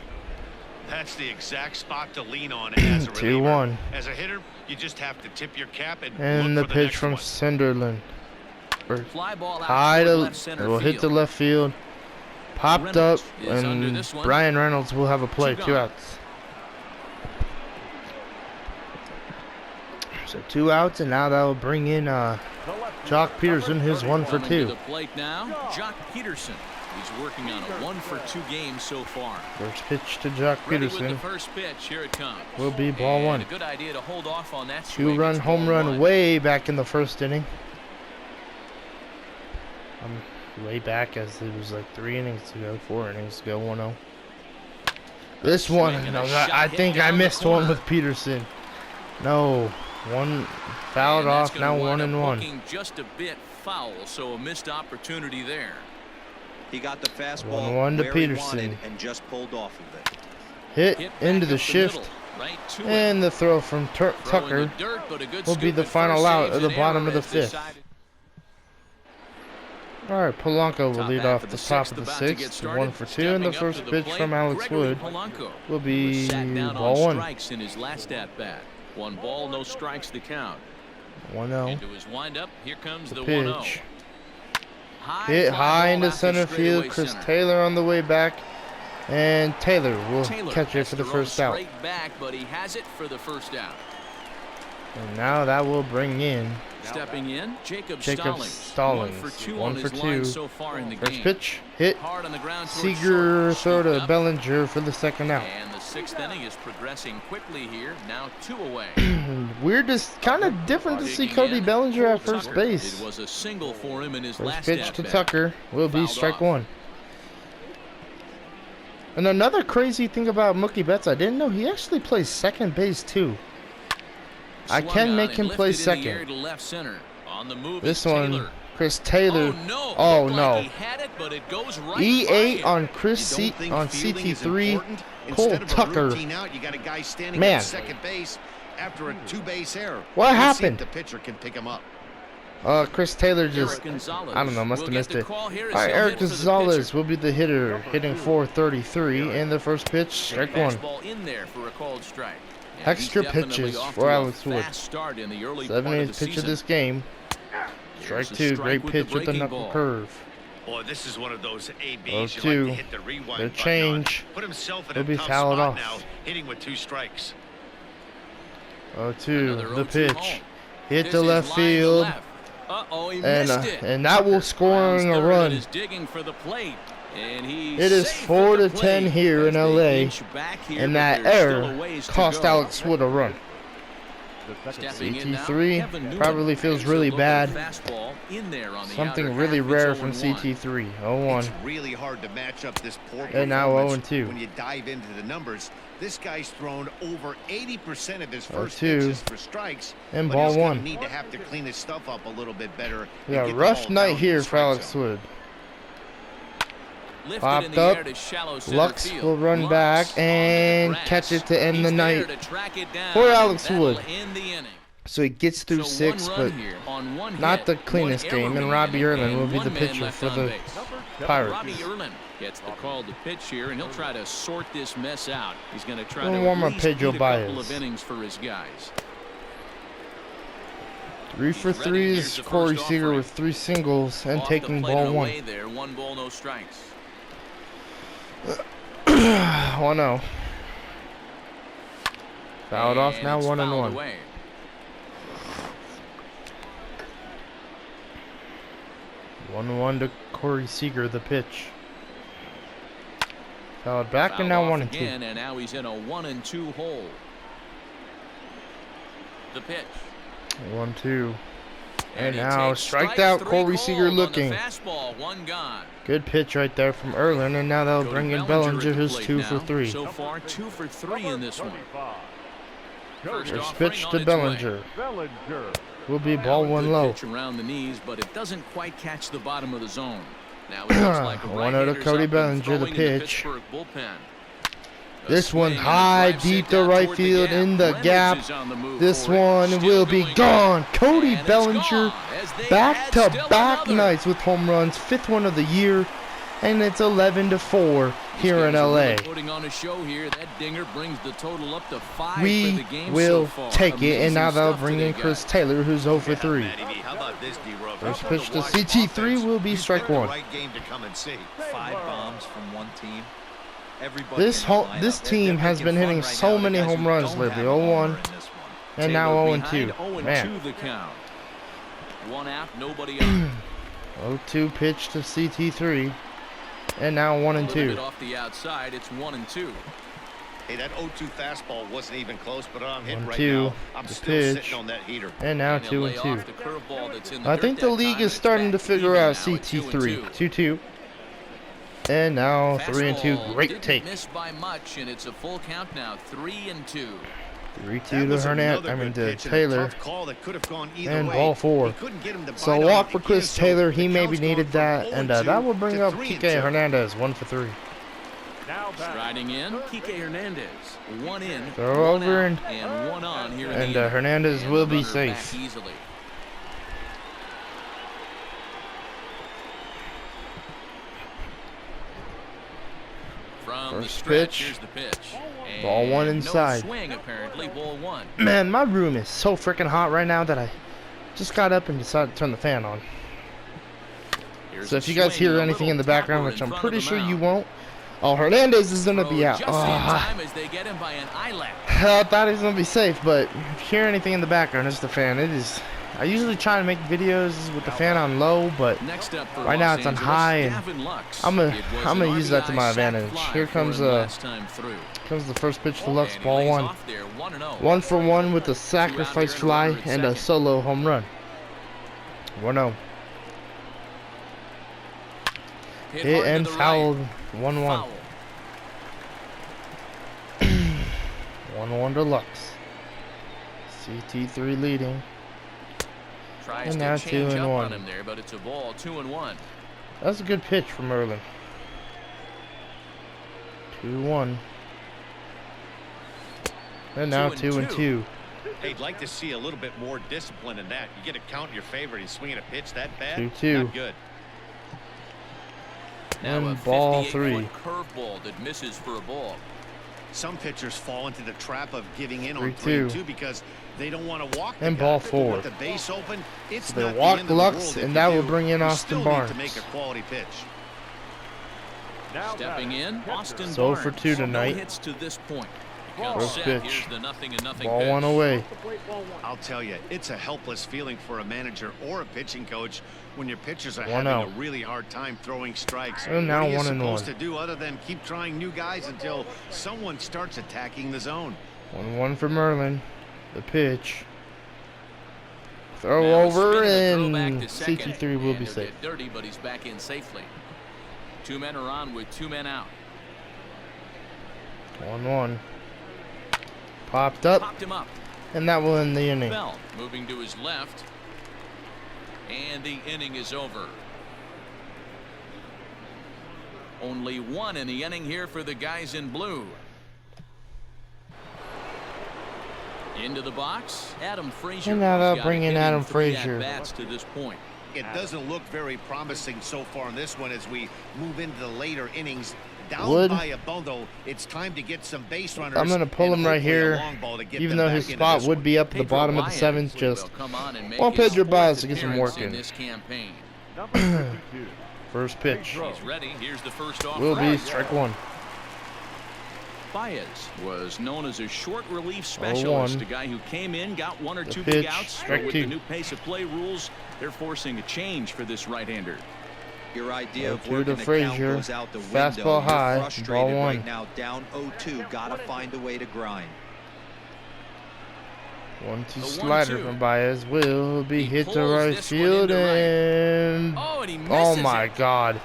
That's the exact spot to lean on as a reliever. 2-1. As a hitter, you just have to tip your cap and And the look for pitch next from one. Sunderland. Fly ball out High toward to left center it will hit the field. left field. Popped up, Reynolds is under and this one. Brian Reynolds will have a play. 2 2 gone. outs. So 2 outs, and now that will bring in Jock Peterson, who's 1 for Coming to 2. the plate now, Jock Peterson. He's working on a 1-for-2 game so far. First pitch to Jock Ready with the Peterson first pitch. Here it comes. will be ball And 1. a good idea to hold off on that swing. 2-run It's home ball run 1. way back in the first inning. Way back as it was like 3 innings ago, 4 innings ago, 1-0. This one, Swing and no, a shot I hit think I down the missed one corner. with Peterson. No, one fouled And that's off, gonna now wind up 1-1. looking just a bit foul, so a missed opportunity there. He got the fastball 1-1 to where Peterson. he wanted and just pulled off of it. Hit Hit into back the up shift, middle, right to it. and the throw from Throw in Tucker the dirt, but a good will be scoop the at final first out saves of the an bottom error of the as 5th. decided. All right, Polanco will Top lead half off of the the top sixth of the about to get 6th, started. 1 for 2, and the Stepping up first to the pitch plate, from Alex Gregory Wood Polanco will be sat down ball on 1. strikes in his last at bat. 1 ball, no strikes to count. 1-0. Into his windup, here comes the Pitch. 1-0. Hit fly high ball into out to center straightaway field. Chris center. Taylor on the way back, and Taylor will Taylor catch it has for the thrown first out. straight back, but he has it for the first out. And now that will bring in Stepping in, Jacob Stallings. Stallings. 1 for 2 1 on for his line 2. so far in the first game. pitch. Hit. Hard on the ground towards Seager short. throw Scooped to up. Bellinger for the second out. And the 6th inning is progressing quickly here. Now 2 away. Weird, is kind of different to see Digging Cody in, Bellinger at Cole first Tucker. base. It was a single for him in his First last pitch to at-bat. Tucker will be Fouled strike off. 1. And another crazy thing about Mookie Betts, I didn't know he actually plays second base too. I Swung can on make and him play lifted in the air second. to left center. On the move This is one, Taylor. Chris Taylor. Oh no! Oh, Looked no. like he had it, but it goes right by E8 him. on Chris You C don't think on fielding is CT3. important? Cole Instead of a Tucker. routine out, you got a guy standing Man. at second base after a 2-base error. What Let's see if happened? the pitcher can pick him up. Chris Taylor just, Eric Gonzalez I don't know, must will have get missed the it. call here as All right, he'll Eric hit for the Gonzalez pitcher. will be the hitter, hitting 433, and the first pitch, strike 1. Fastball in there for a called strike. And Extra he's definitely pitches off for to a Alex Wood. fast start in the early 7th part of the pitch of season. this game. Here's Strike a 2, strike great with pitch with the breaking knuckle ball. curve. Boy, this is one of those ABs 0-2. you like to hit the rewind The button change. on. Put himself in He'll a be tough fouled spot off. now, hitting with 2 strikes. 0-2, Another the 0-2 pitch. home. Hit This the is left line to field. left. Uh-oh, he And, missed it. and that will Rounds scoring a third run. and is digging for the plate. And he's It is safe at 4 the to 10 plate here in as they LA, inch back here, and but that there's still a error ways to cost go. Alex Wood a run. Stepping in now, CT3 Kevin Newman probably feels takes a really look at a bad. fastball in there on the Something outer really half. rare It's from 0-1. CT3. 0-1. It's really hard to match up this poor And now performance 0-2. when you dive into the numbers. This guy's thrown over 80% of his first 0-2. pitches for strikes. And but ball he's gonna 1. need to have to clean his stuff up a little bit better. We and got get a the rough ball night down in here the for strike Alex zone. Wood. Lifted Popped in the up. air to shallow center Lux field. will run Lux back on the and grass. catch it to end He's the there night to track it down, for Alex and that'll Wood. end the inning. So he gets through So 6, one but run here on one not hit, the cleanest one error game. And Robbie remaining, Erlin and will be one the man pitcher left for on the base. Pirates. Robbie Erlin gets the call to pitch here, and he'll try to sort this mess out. He's going to try We'll to warm at up least Pedro eat a couple Baez. of innings for his guys. 3 for He's ready. 3 Here's is the Corey first Seager offering. with 3 singles and Off the taking plate ball and 1. away there, 1 ball, no strikes. 1-0. Fouled off, And now it's 1-1. fouled away. 1-1 to Corey Seager, the pitch. Fouled back, Fouled and now off 1-2. again, and now he's in a 1-2 hole. The pitch. 1-2. And he now takes striked out, strike Corey three Seager called on the looking. fastball, 1 gone. Good pitch right there from Erlin, and now they'll Cody bring in Bellinger Bellinger, at the his plate 2 now. for 3. So far, 2 for 3 in this one. First First offering pitch on to its Bellinger. way. Will be ball Now a 1 good low. pitch around the knees, but it doesn't quite catch the bottom of the zone. Now it looks like a 1-0 to right-hander's Cody up and Bellinger, the throwing in pitch. Pittsburgh bullpen. A This one swing and a high, drive deep sent to down right toward the field, gap. in the Reynolds gap. is on the move This for it. one Still will be going gone. Cody And it's Bellinger, gone as they add back-to-back still another. nights with home runs, 5th one of the year, and it's 11-4 here in These guys are LA. really putting on a show here. That dinger brings the total up to 5 for We the game will so far. take it, and now Amazing they'll stuff bring today, in Chris guys. Taylor, who's 0 for 3. Matty B, how about this, D-Rub? First How about pitch the to Washington CT3 offense? will be You strike picked the 1. right game to come and see. 5 bombs from one team. Everybody This in the lineup, this they're team has making been fun hitting right so now. The many guys home who runs don't lately. have a homer 0-1, in this one. and now Taylor 0-2. behind, Man, 0-2 the count. 1 out, nobody out. 0-2 pitch to CT3, and now A little bit 1-2. off the outside, it's 1-2. Hey, that 0-2 fastball wasn't even close, but I'm hitting right 1-2, now. I'm the still pitch. sitting on that heater. And now And he'll lay 2-2. off the curveball that's in the I dirt think the that league time, is and it's starting to back figure even out now at CT3. 2-2. 2-2. And now 3-2. Fastball Great didn't take. miss by much, and it's a full count now, 3-2. 3-2 That to was Hernandez. another good to pitch and a Taylor. tough call that could have gone either And way. ball 4. He couldn't get him to So bite a on walk it for again, Chris so Taylor. the He maybe count's needed gone that, from and 0-2 that will bring to up 3-2. Kike Hernandez 1 for 3. Striding in, Kike Hernandez. 1 in, Throw 1 over out, and 1 on here in And the inning. Hernandez And will the be runner back safe. easily. From the First stretch, pitch. here's the pitch. Ball And 1 inside. No swing, apparently, ball 1. Man, my room is so freaking hot right now that I just got up and decided to turn the fan on. Here's So a if you guys swing, hear a anything in the little background, topper which in I'm front pretty of the sure you mound. won't, oh, Hernandez is going to be Throw out. just in Ah. time as they get him by an eyelash. I thought he was going to be safe, but if you hear anything in the background, it's the fan. It is. I usually try to make videos with the fan on low, but Next up for right now Los it's on Angeles, high, and Gavin Lux. I'm It was gonna an use that to RBI my sac advantage. fly Here for comes him last time through. the first pitch to Lux, And he ball lays 1. off there, 1-0. 1 for 1 with a Two out sacrifice there, fly runner at and a second. solo home run. 1-0. Hit Hit hard and to the fouled. right. 1-1. Foul. 1-1 to Lux. CT3 leading. Tries And to now change 2-1. up on him there, but it's a ball, 2-1. That's a good pitch from Erlin. 2-1. And now 2-2. Hey, I'd like to see a little bit more discipline in that. You get a count in your favor. He's swinging a pitch that bad. 2-2. Not good. Now a And ball 58-foot curveball that misses for a ball. Some pitchers fall into the trap of giving in on 3-2. 3-2 because they don't want to walk the And guy. ball But 4. with the base open, it's They not the walk end of the Lux, world if and you that will do. bring in You Austin still Barnes. need to make a quality pitch. Stepping in, Austin So Barnes. for 2 tonight. No hits to this point. He comes First set. pitch. Here's the 0-0 Ball pitch. 1 away. I'll tell you, it's a helpless feeling for a manager or a pitching coach when your pitchers are 1-0. having a really hard time throwing strikes. And now what are you 1-1. supposed to do other than keep trying new guys until someone starts attacking the zone? 1-1 for Merlin. The pitch. Throw Now a over, spin and a throwback and to second. CT3 will And be he'll safe. get dirty, but he's back in safely. 2 men are on with 2 men out. 1-1. Popped up, Popped him up. and that will end the inning. Bell moving to his left. And the inning is over. Only 1 in the inning here for the guys in blue. Into the box, Adam Frazier. And now they'll bring in Adam Frazier. Bats to this point. It doesn't look very promising so far in this one as we move into the later innings. Down by a bundle, it's time to get some base runners. I'm going to pull him right here, even though his spot would be up at the bottom of the 7th. Just want Pedro Baez to get some work in. First pitch He's ready. Here's the first off will be strike one. Baez was known as a short relief specialist, a guy who came in, got 1 or 2 big outs. But with the new pace of play rules, they're forcing a change for this right-hander. Your idea of to the working the count Frazier. goes out the window. Fastball high, You're frustrated ball one. right now, down 0-2. Gotta find a way to grind. 1-2 slider from Baez will be hit to right field, and oh my God,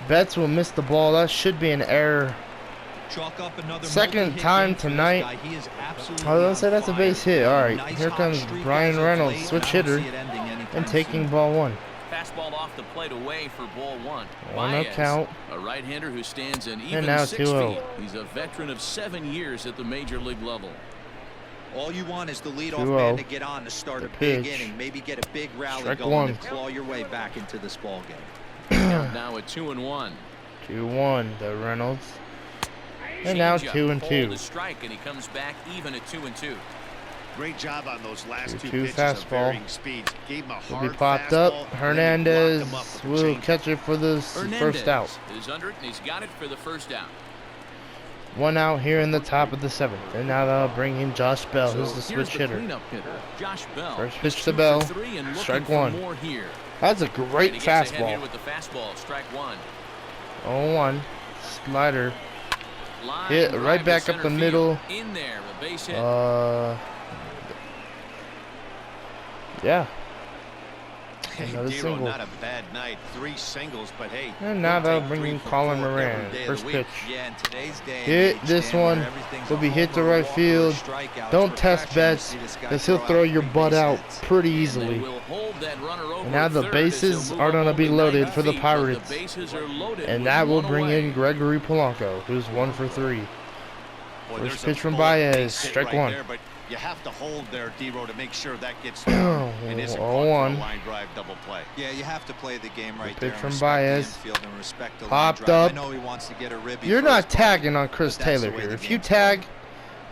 Betts will miss the ball. That should be an error. Chalk up another Second time tonight. I was gonna say that's a base hit. All right, here comes Brian Reynolds, switch hitter, and taking ball one. Fastball off the plate away for ball one. 1-0 count. A right-hander who stands an even now 6 2-0. feet. He's a veteran of 7 years at the major league level. All you want is the leadoff 2-0. man to get on to start The a big pitch. inning, maybe get a big rally Strike going one. and claw your way back into this ball game. Now at 2-1. 2-1 to Reynolds, and now Changeup, 2-2. pulled to strike, and he comes back even at 2-2. Great job on those last 2 2-2 pitches of fastball. varying speeds. Gave him a Will be hard popped fastball, up. then Hernandez locked him up with the will changeup. catch it for the first out. Is under it, and he's got it for the first out. 1 out here in the top of the 7th, and now they'll bring in Josh Bell, who's the switch hitter. Cleanup hitter, Josh Bell. First pitch He's to 2 Bell. for 3 and looking Strike for one. more here. That's a And great he gets ahead here fastball. with the fastball, strike one. 0-1 slider. Line Hit drive right to back up center the field. middle. In there, a base hit. Yeah. Hey, Another Dero, single. not a bad night. 3 singles, but hey. And now he'll they'll take bring 3 in for Colin 4 Moran. every day of First the week. pitch. Yeah, in today's day and Hit age, this Dan, one. where everything's Will a be hit to homer, right walk, or a field. strikeout, Don't it's test refreshing to Betts, see this guy because he'll throw throw out your 3 butt base out hits. pretty And they easily. will hold that runner over And now at the third as bases they'll are move going to up be only loaded 9 for the feet, but Pirates. The bases are loaded And with that will 1 bring away. in Gregory Polanco, who's 1 for 3. Boy, First there's a pitch from full Baez, base hit strike right one. there, but you have to hold there, Dero, to make sure that gets down and isn't caught for a 0-1. line drive double play. Yeah, you have to play the game right pitch there. and from respect the Baez. infield and respect the line Popped drive. up. I know he wants to get a ribby You're for his not buddy, tagging on Chris but that's the Taylor way here. the If you game's tag,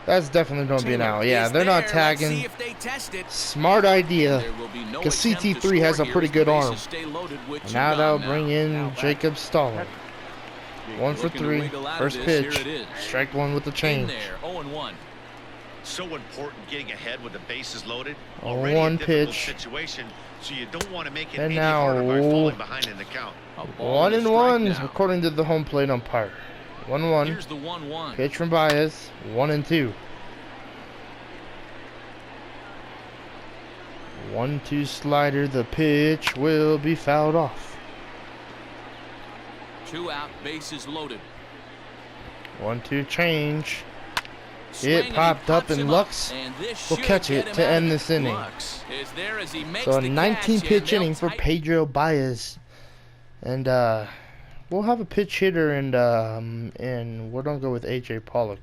that's definitely going to be an out. Yeah, Is they're not there. Let's see tagging. if they test it. Smart idea. There will be no Because attempt to CT3 has score a here pretty as the good arm. bases stay loaded with And two now gone they'll now. bring in Jacob Stalin. 1 for Looking to 3. wiggle out of First this. pitch. Here it is. Strike one with the In change. there, 0-1. So important getting ahead with the bases loaded. 0-1 Already a difficult pitch. situation, so you don't want to make it And any now, harder by falling behind in the count. A ball 1 and a and 1 strike now. according to the home plate umpire. 1-1. Here's the 1-1. Pitch from Baez. 1 and 2. 1-2 slider. The pitch will be fouled off. 2 out, bases loaded. 1-2 change. Swing, It and he popped up, pops and him Lux and this will should catch get it him to out end of this it. inning. Lux is there as he makes So a the 19 catch, pitch and inning for they'll Pedro Baez. And we'll have a pitch hitter, and we're going to go with A.J. Pollock.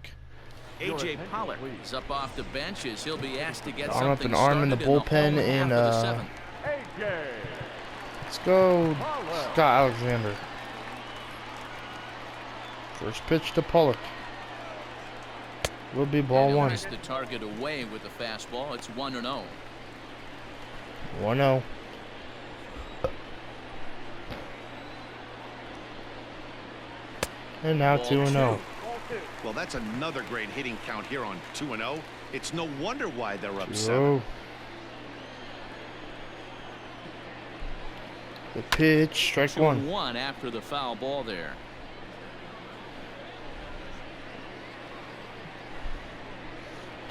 A.J. Pollock is up off the bench as he'll be asked to get Arm up something and arm in the started bullpen home in, half of the seventh. Let's go Scott Alexander. First pitch to Pollock. Will be ball And he'll 1. miss the target away with the fastball. It's 1-0. 1-0. And now Ball 2-0. Well, that's another great hitting count here on 2-0. It's no wonder why they're up 7. 2-0. The pitch, strike 1. 2-1 after the foul ball there.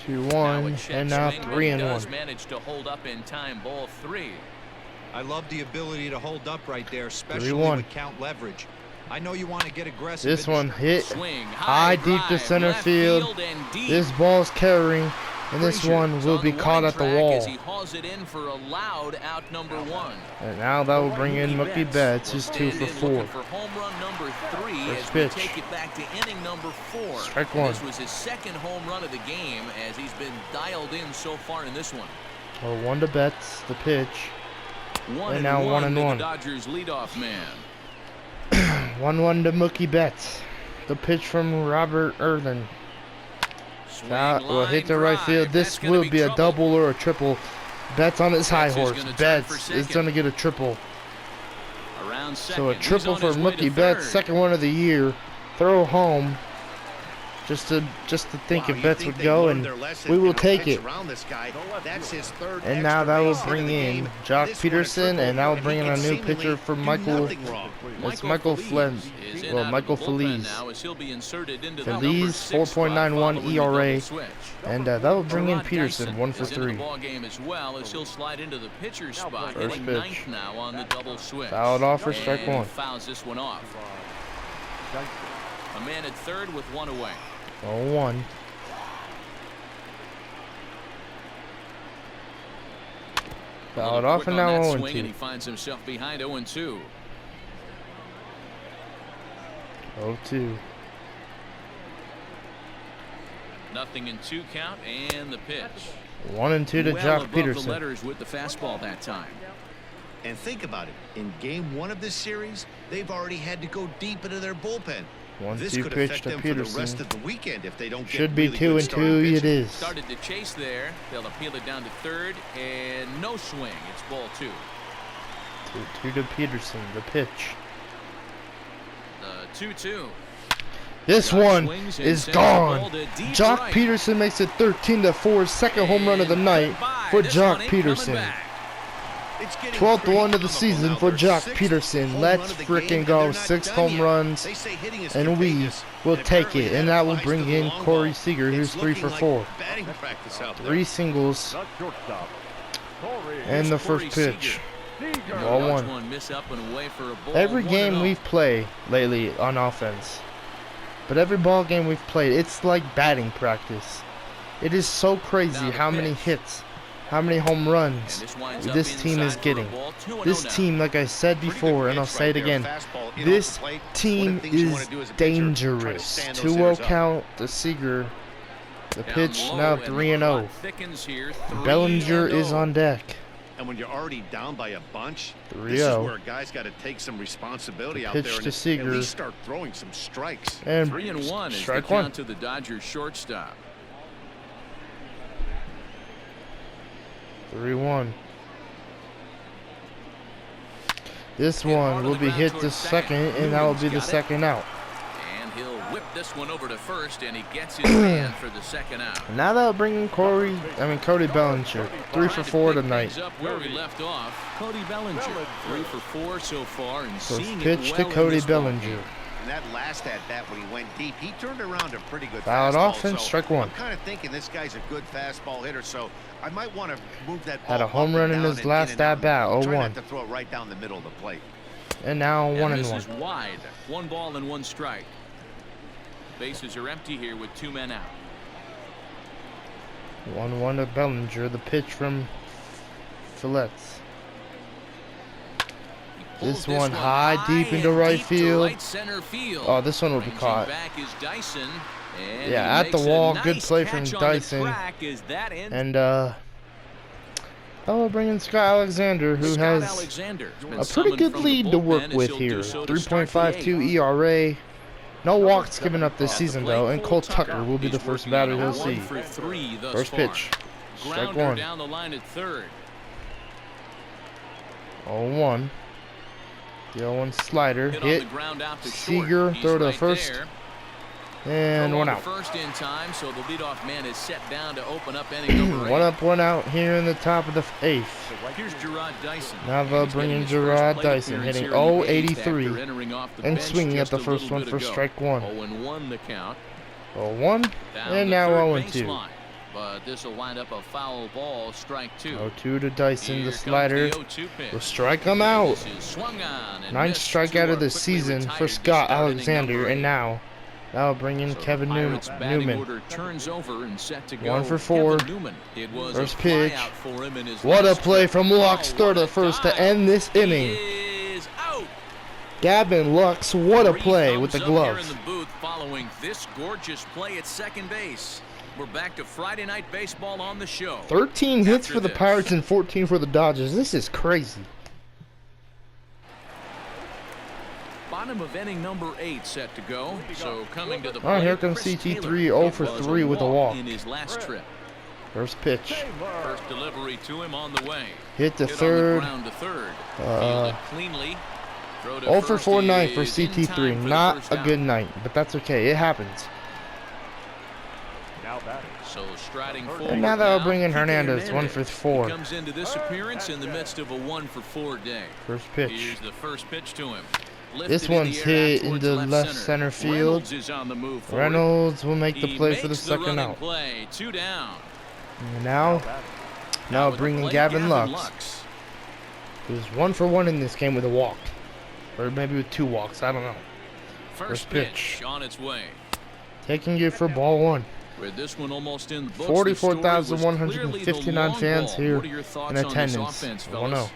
2-1, and now 3-1. Does manage to hold up in time, ball 3. I love the ability to hold up right there, especially 3-1. with count leverage. I know you want to get aggressive. This one hit Swing, high deep to drive, center left field. and deep. This ball's carrying. And this one will be caught at the wall. As he hauls it in for a loud out number 1. And now that will bring in Mookie Betts, who's 2 for 4. For home run number 3 First as pitch. we take it back to inning number 4. Strike 1. This was his second home run of the game as he's been dialed in so far in this one. Well, 1 to Betts, the pitch. 1 And now 1 and 1. The Dodgers leadoff man. 1-1 to Mookie Betts. The pitch from Robert Irvin. That will hit the right field. This will be a double or a triple. Betts on his high horse. Betts is going to get a triple. So a triple for Mookie Betts, second one of the year. Throw home. Just to think if Betts would go, and we will take it. And now that will bring in Jock Peterson, and that will bring in a new pitcher for Michael. It's Michael Feliz. Well, Michael Feliz. Feliz, 4.91 ERA, and that will bring in Peterson, 1 for 3. First pitch. Fouled off for strike 1. Fouls this one off. A man at third with 1 away. 0-1. Fouled off, and now 0-2. He finds himself behind 0-2. 0-2. 0-2 count, and the pitch. 1-2 to Jock Peterson. The letters with the fastball that time. And think about it. In game 1 of this series, they've already had to go deep into their bullpen. 1-2 pitch to Peterson. The rest of the weekend if they don't Should get be really 2-2. It is. Started to chase there. They'll appeal it down to third, and no swing. It's ball 2. 2-2 to Peterson. The pitch. The 2-2. This one is gone. Jock Peterson makes it 13-4. Second home run of the night for Jock Peterson. 12th one of the season for Jock Peterson. Let's freaking go. 6 home runs, and we will take it. And that will bring in Corey Seager, who's 3 for 4. 3 singles. And the first pitch. Ball 1. Every game we've played lately on offense, but every ball game we've played, it's like batting practice. It is so crazy how many hits, how many home runs this team is getting. This team, like I said before, and I'll say it again, this team is dangerous. 2-0 count to Seager. The pitch now 3-0. Bellinger is on deck. And when you're already down by a bunch, 3-0. this is where a guy's got to take some responsibility out there Pitch and to Seager. at least start throwing some strikes. And 3-1 is the strike count 1. to the Dodgers shortstop. 3-1. This one will be hit to second, and that will be the second out. And he'll whip this one over to first, and he gets his man for the second out. Now that'll bring in Cody Bellinger, 3 for 4 tonight. Up where we left off. Cody Bellinger, 3 for 4 so far, and First seeing pitch it to well Cody in this ball Bellinger. game. And that last at bat when he went deep, he turned around a pretty good Fouled fastball. off and strike 1. I'm kind of thinking this guy's a good fastball hitter, so I might want to move that ball Had a home up run and in down his and last in and out. at-bat, Try 0-1. not to throw it right down the middle of the plate. And now 1-1. This is wide. 1 ball and 1 strike. Bases are empty here with 2 men out. 1-1 to Bellinger. The pitch from Feliz. This one high, deep into right field. Oh, this one will be caught. Yeah, at the wall. Good play from Dyson. And we'll bring in Scott Alexander, who has a pretty good lead to work with here. 3.52 ERA. No walks given up this season, though, and Cole Tucker will be the first batter he'll see. First pitch. Strike 1. 0-1. The 0-1 slider. Hit. Seager, throw to first. And 1 out. First in time, so the leadoff man is set down to open up inning number 8. 1 up, 1 out here in the top of the 8th. Here's Gerard Dyson. Now they'll bring in Gerard Dyson, hitting 0-83 and swinging at the first one for strike 1. 0-1 the count. 0-1 and now 0-2. But this will wind up a foul ball, strike 2. 0-2 to Dyson, the slider will strike him out. 9th strikeout of the season for Scott Alexander, and now Now bring in So Kevin Pirates batting Newman. order turns over and set to go. 1 for 4. Kevin Newman. It was First a pitch. flyout for him in his What a last play trip. from Lux, Oh, third what to first to dive. end this He inning. is out. Gavin Lux, what a Three play with the thumbs up here in glove. the booth following this gorgeous play at second base. We're back to Friday Night Baseball on the show. 13 hits After for the this. Pirates and 14 for the Dodgers. This is crazy. Bottom of inning number 8 set to go. So coming to the Oh, plate, here comes Chris CT3, Taylor. 0 for It was 3 with a walk. in his last trip. First pitch. First delivery to him on the way. Hit to Hit third. on the ground to third. Uh, Fielded cleanly. Throw to 0 for first 4 night for is in CT3. time for the Not first a out. good night, but that's okay. It happens. So striding forward And now that'll now, bring in Kike Hernandez, 1 for 4. He comes into this appearance in the midst of a 1 for 4 day. First pitch. Here's the first pitch to him. This Lifted in one's the air hit out towards into left center field. Reynolds is on the move forward. Reynolds will make the He play for the makes second running out. Play. 2 down. And now With the bringing plate, Gavin Lux, who's 1 for 1 in this game with a walk. Or maybe with 2 walks, I don't know. First pitch. pitch on its way. Taking it for ball 1. With this one almost in the books, 44,159 fans here What are your thoughts in on this attendance. offense, I don't know. fellas?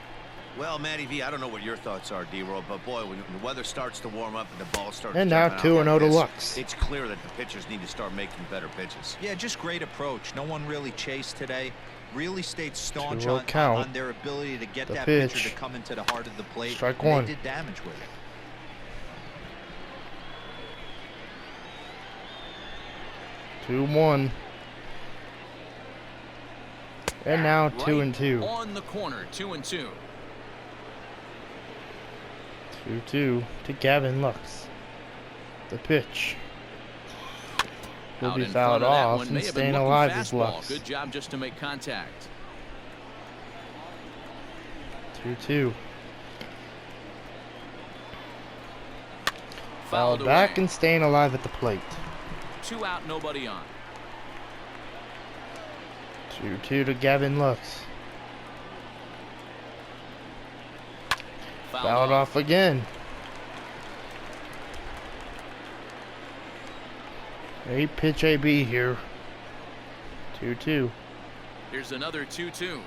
Well, Matty V, I don't know what your thoughts are, D-Roll, but boy, when the weather starts to warm up and the ball starts And now jumping out 2-0 like to this, Lux. it's clear that the pitchers need to start making better pitches. Yeah, just great approach. No one really chased today. Really stayed staunch 2-0 count. on their ability to get The that pitch. pitcher to come into the heart of the plate. Strike and 1. They did damage with it. 2-1. And now Right 2-2. On the corner, 2-2. 2-2 to Gavin Lux. The pitch will Out be in fouled front of that off one, and may have been staying looking alive is fastball. Lux. Good job just to make contact. 2-2. Fouled Fouled back away. and staying alive at the plate. 2 out, nobody on. 2-2 to Gavin Lux. Fouled off again. 8-pitch AB here. 2-2. Here's another 2-2.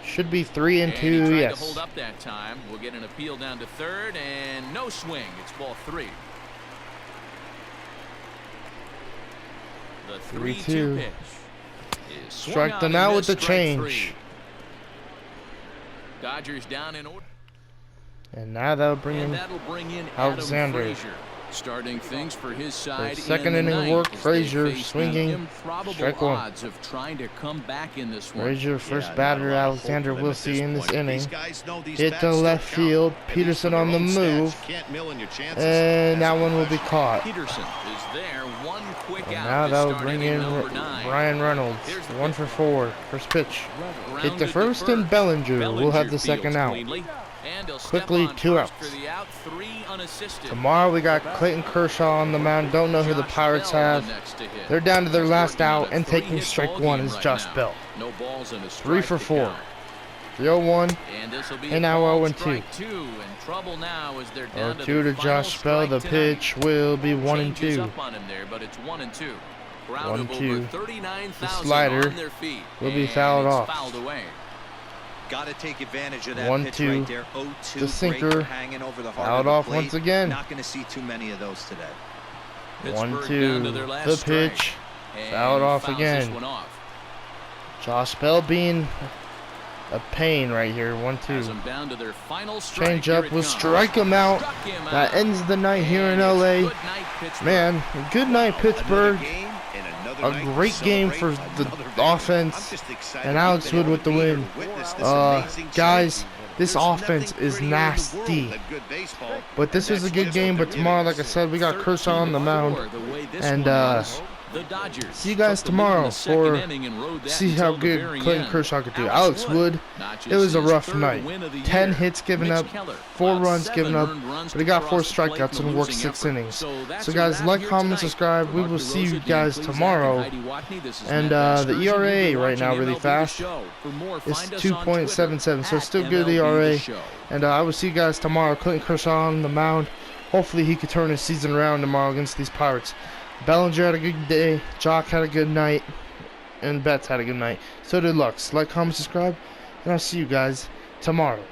Should be 3-2, And he tried yes. to hold up that time. We'll get an appeal down to third, and no swing. It's ball 3. The 3-2 3-2. pitch is swung Strike on them and out with missed, the strike change. 3. Dodgers down in order. And now that'll bring And in that'll bring in Alexander. Adam Frazier, starting things for his side. second in the inning ninth work, as they Frazier face the swinging. improbable Strike 1. odds of trying to come back in this one. Frazier, first Yeah, batter, not a lot of hope Alexander for them will at see this in this point. inning. These guys know these Hit bats to still left count, field. at least Peterson for their on the own stats. move. You can't mill in your chances And as that a one will be professional. caught. Peterson is there, one quick And out. now to that'll start bring inning in number 9. Brian Reynolds. Here's the 1 for pitch. 4. First pitch. Hit Grounded the to first, and Bellinger will have the fields second out. cleanly, and he'll Quickly, step on 2 first outs. For the out, 3 unassisted. Tomorrow we got Clayton Kershaw on the mound. Don't know who the Josh Pirates Bell, have. the next to hit. They're down to their He's last working on out, a and taking 3-hit strike ball 1 game is right Josh now. Bell. No balls and a 3 strike for to 4. count. 3-0-1. And this will be And a now ball, 0-2. strike 2. In trouble now as they're down 0-2 to to the final Josh Bell. The strike tonight. pitch will be 1 and Changes 2. up on him there, but it's 1 and 2. Crowd of 1-2. over 39,000 The slider on their feet. will be And fouled it's off. Fouled away. Got to take advantage of that 1-2. pitch right there. 0-2. The sinker. Great hanging over the heart Fouled of the off plate. once again. Not going to see too many of those today. Pittsburgh 1-2. down to their last The strike. pitch. And Fouled off fouls again. This one off. Josh Bell being a pain right here. Has 1-2. them down to their final strike. Change Here up it will comes. strike him out. Struck him That out. ends the night here in And it's LA. good night, Pittsburgh. Man, good night, Pittsburgh. Another game and another A night to great game for celebrate the another victory. offense, I'm just excited and to Alex be Wood able with to the be here win. to witness this amazing Guys, sight. this There's offense nothing is prettier in the world nasty. than good baseball, But this and was a that's good just game. what But it tomorrow, is. like I said, we got Kershaw on the mound. The way this And, one ends, the Dodgers see you guys took the lead in tomorrow the second for inning and rode that see how until the good very Clayton end. Kershaw could do. Alex Wood, notches it was a his rough third night. win of the 10 year. hits given Mitch up, Keller, 4 about runs 7 given up, earned runs but he got to 4 cross the plate strikeouts in and a worked losing 6 effort. innings. that's So a guys, wrap like, here comment, tonight. subscribe. We For will Mark see you DeRosa, guys Dan Plesac, tomorrow. and Heidi Watney, this is And Matt the Masters. ERA You've been right now watching really MLB The fast. Show. For more, It's find us on 2.77, so Twitter still at good MLB The ERA. Show. And I will see you guys tomorrow. Clayton Kershaw on the mound. Hopefully he could turn his season around tomorrow against these Pirates. Bellinger had a good day, Jock had a good night, and Betts had a good night. So did Lux. Like, comment, subscribe, and I'll see you guys tomorrow.